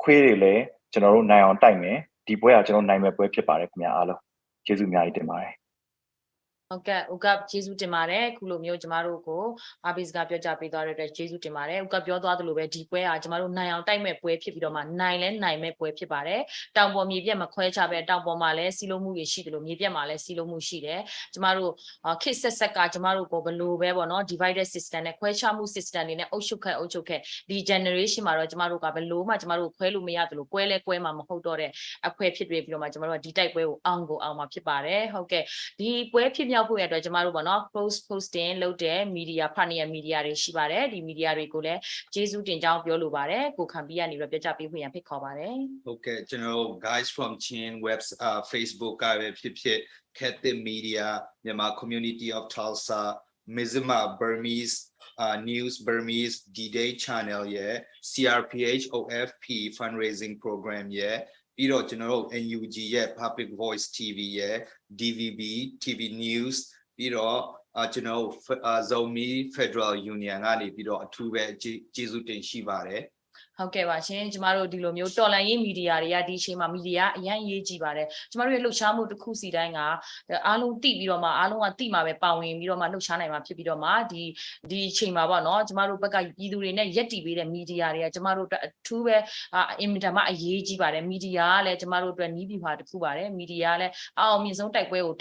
ခွေးတွေလည်းကျွန်တော်တို့နိုင်အောင်တိုက်မယ်ဒီပွဲကကျွန်တော်နိုင်မဲ့ပွဲဖြစ်ပါတယ်ခင်ဗျာအားလုံးကျေးဇူးအများကြီးတင်ပါတယ်ဟုတ်ကဲ့ဥကပ်ကျေးဇူးတင်ပါတယ်ခုလိုမျိုးကျမတို့ကိုအားပေးစကားပြောကြပေးသွားတဲ့အတွက်ကျေးဇူးတင်ပါတယ်ဥကပ်ပြောသွားသလိုပဲဒီပွဲကကျမတို့နိုင်အောင်တိုက်မဲ့ပွဲဖြစ်ပြီးတော့မှနိုင်လဲနိုင်မဲ့ပွဲဖြစ်ပါတယ်တောင်ပေါ်မြေပြက်မခွဲခြားပဲတောင်ပေါ်မှာလဲစီးလုံးမှုတွေရှိတယ်လို့မြေပြက်မှာလဲစီးလုံးမှုရှိတယ်ကျမတို့ခစ်ဆက်ဆက်ကကျမတို့ကိုဘလို့ပဲပေါ့နော် divided system နဲ့ခွဲခြားမှု system တွေနဲ့အုပ်ချုပ်ခဲ့ဒီ generation မှာတော့ကျမတို့ကဘလို့မှကျမတို့ခွဲလို့မရတယ်လို့ကွဲလဲကွဲမှာမဟုတ်တော့တဲ့အခွဲဖြစ်ပြီးတော့မှကျမတို့ကဒီတိုက်ပွဲကိုအောင်မှာဖြစ်ပါတယ်ဟုတ်ကဲ့ဒီပွဲဖြစ်မြောက်ဖို့ရအတွက်ကျမတို့ပေါ့နော် posting လုပ်တဲ့ media partner media တွေရှိပါတယ်ဒီ media တွေကိုလည်းကျေးဇူးတင်ကြောင်းပြောလိုပါတယ်ကိုခံပြီးကနေပြီးပြောကြပေးဖို့ရန်ဖိတ်ခေါ်ပါတယ်ဟုတ်ကဲ့ကျွန်တော် guys from Chin webs Facebook ကပဲဖြစ် Khatin Media Myanmar Community of Tulsa Mizima Burmese News Burmese D-Day Channel yeah CRPH OFP fundraising program yeahပြီးတော့ကျွန်တော်တို့ NUG ရဲ့ Public Voice TV ရဲ့ DVB TV News ပြီးတော့ကျွန်တော်တို့ Zomi Federal Union ကနေပြီးတော့အထူးပဲကျေးဇူးတင်ရှိပါတယ်ဟုတ်ကဲ့ပါရှင်ကျမတို့ဒီလိုမျိုးတော်လှန်ရေးမီဒီယာတွေကဒီအချိန်မှာမီဒီယာအရင်ရေးကြည့်ပါတယ်ကျမတို့ရဲ့လှုပ်ရှားမှုတစ်ခုစီတိုင်းကအားလုံးသိပြီးတော့မှအားလုံးကသိမှာပဲပါဝင်ပြီးတော့မှလှုပ်ရှားနိုင်မှာဖြစ်ပြီးတော့မှဒီအချိန်မှာပေါ့နော်ကျမတို့ဘက်ကပြည်သူတွေနဲ့ရက်တီပေးတဲ့မီဒီယာတွေကကျမတို့အထူးပဲအင်မတန်မှအရေးကြီးပါတယ်မီဒီယာကလည်းကျမတို့အတွက်နီးပြီပါတစ်ခုပါတယ်မီဒီယာကလည်းအောင်မြင်ဆုံးတိုက်ပွဲကို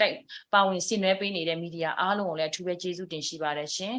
ပါဝင်ဆင်နွှဲပေးနေတဲ့မီဒီယာအားလုံးကိုလည်းအထူးပဲကျေးဇူးတင်ရှိပါတယ်ရှင်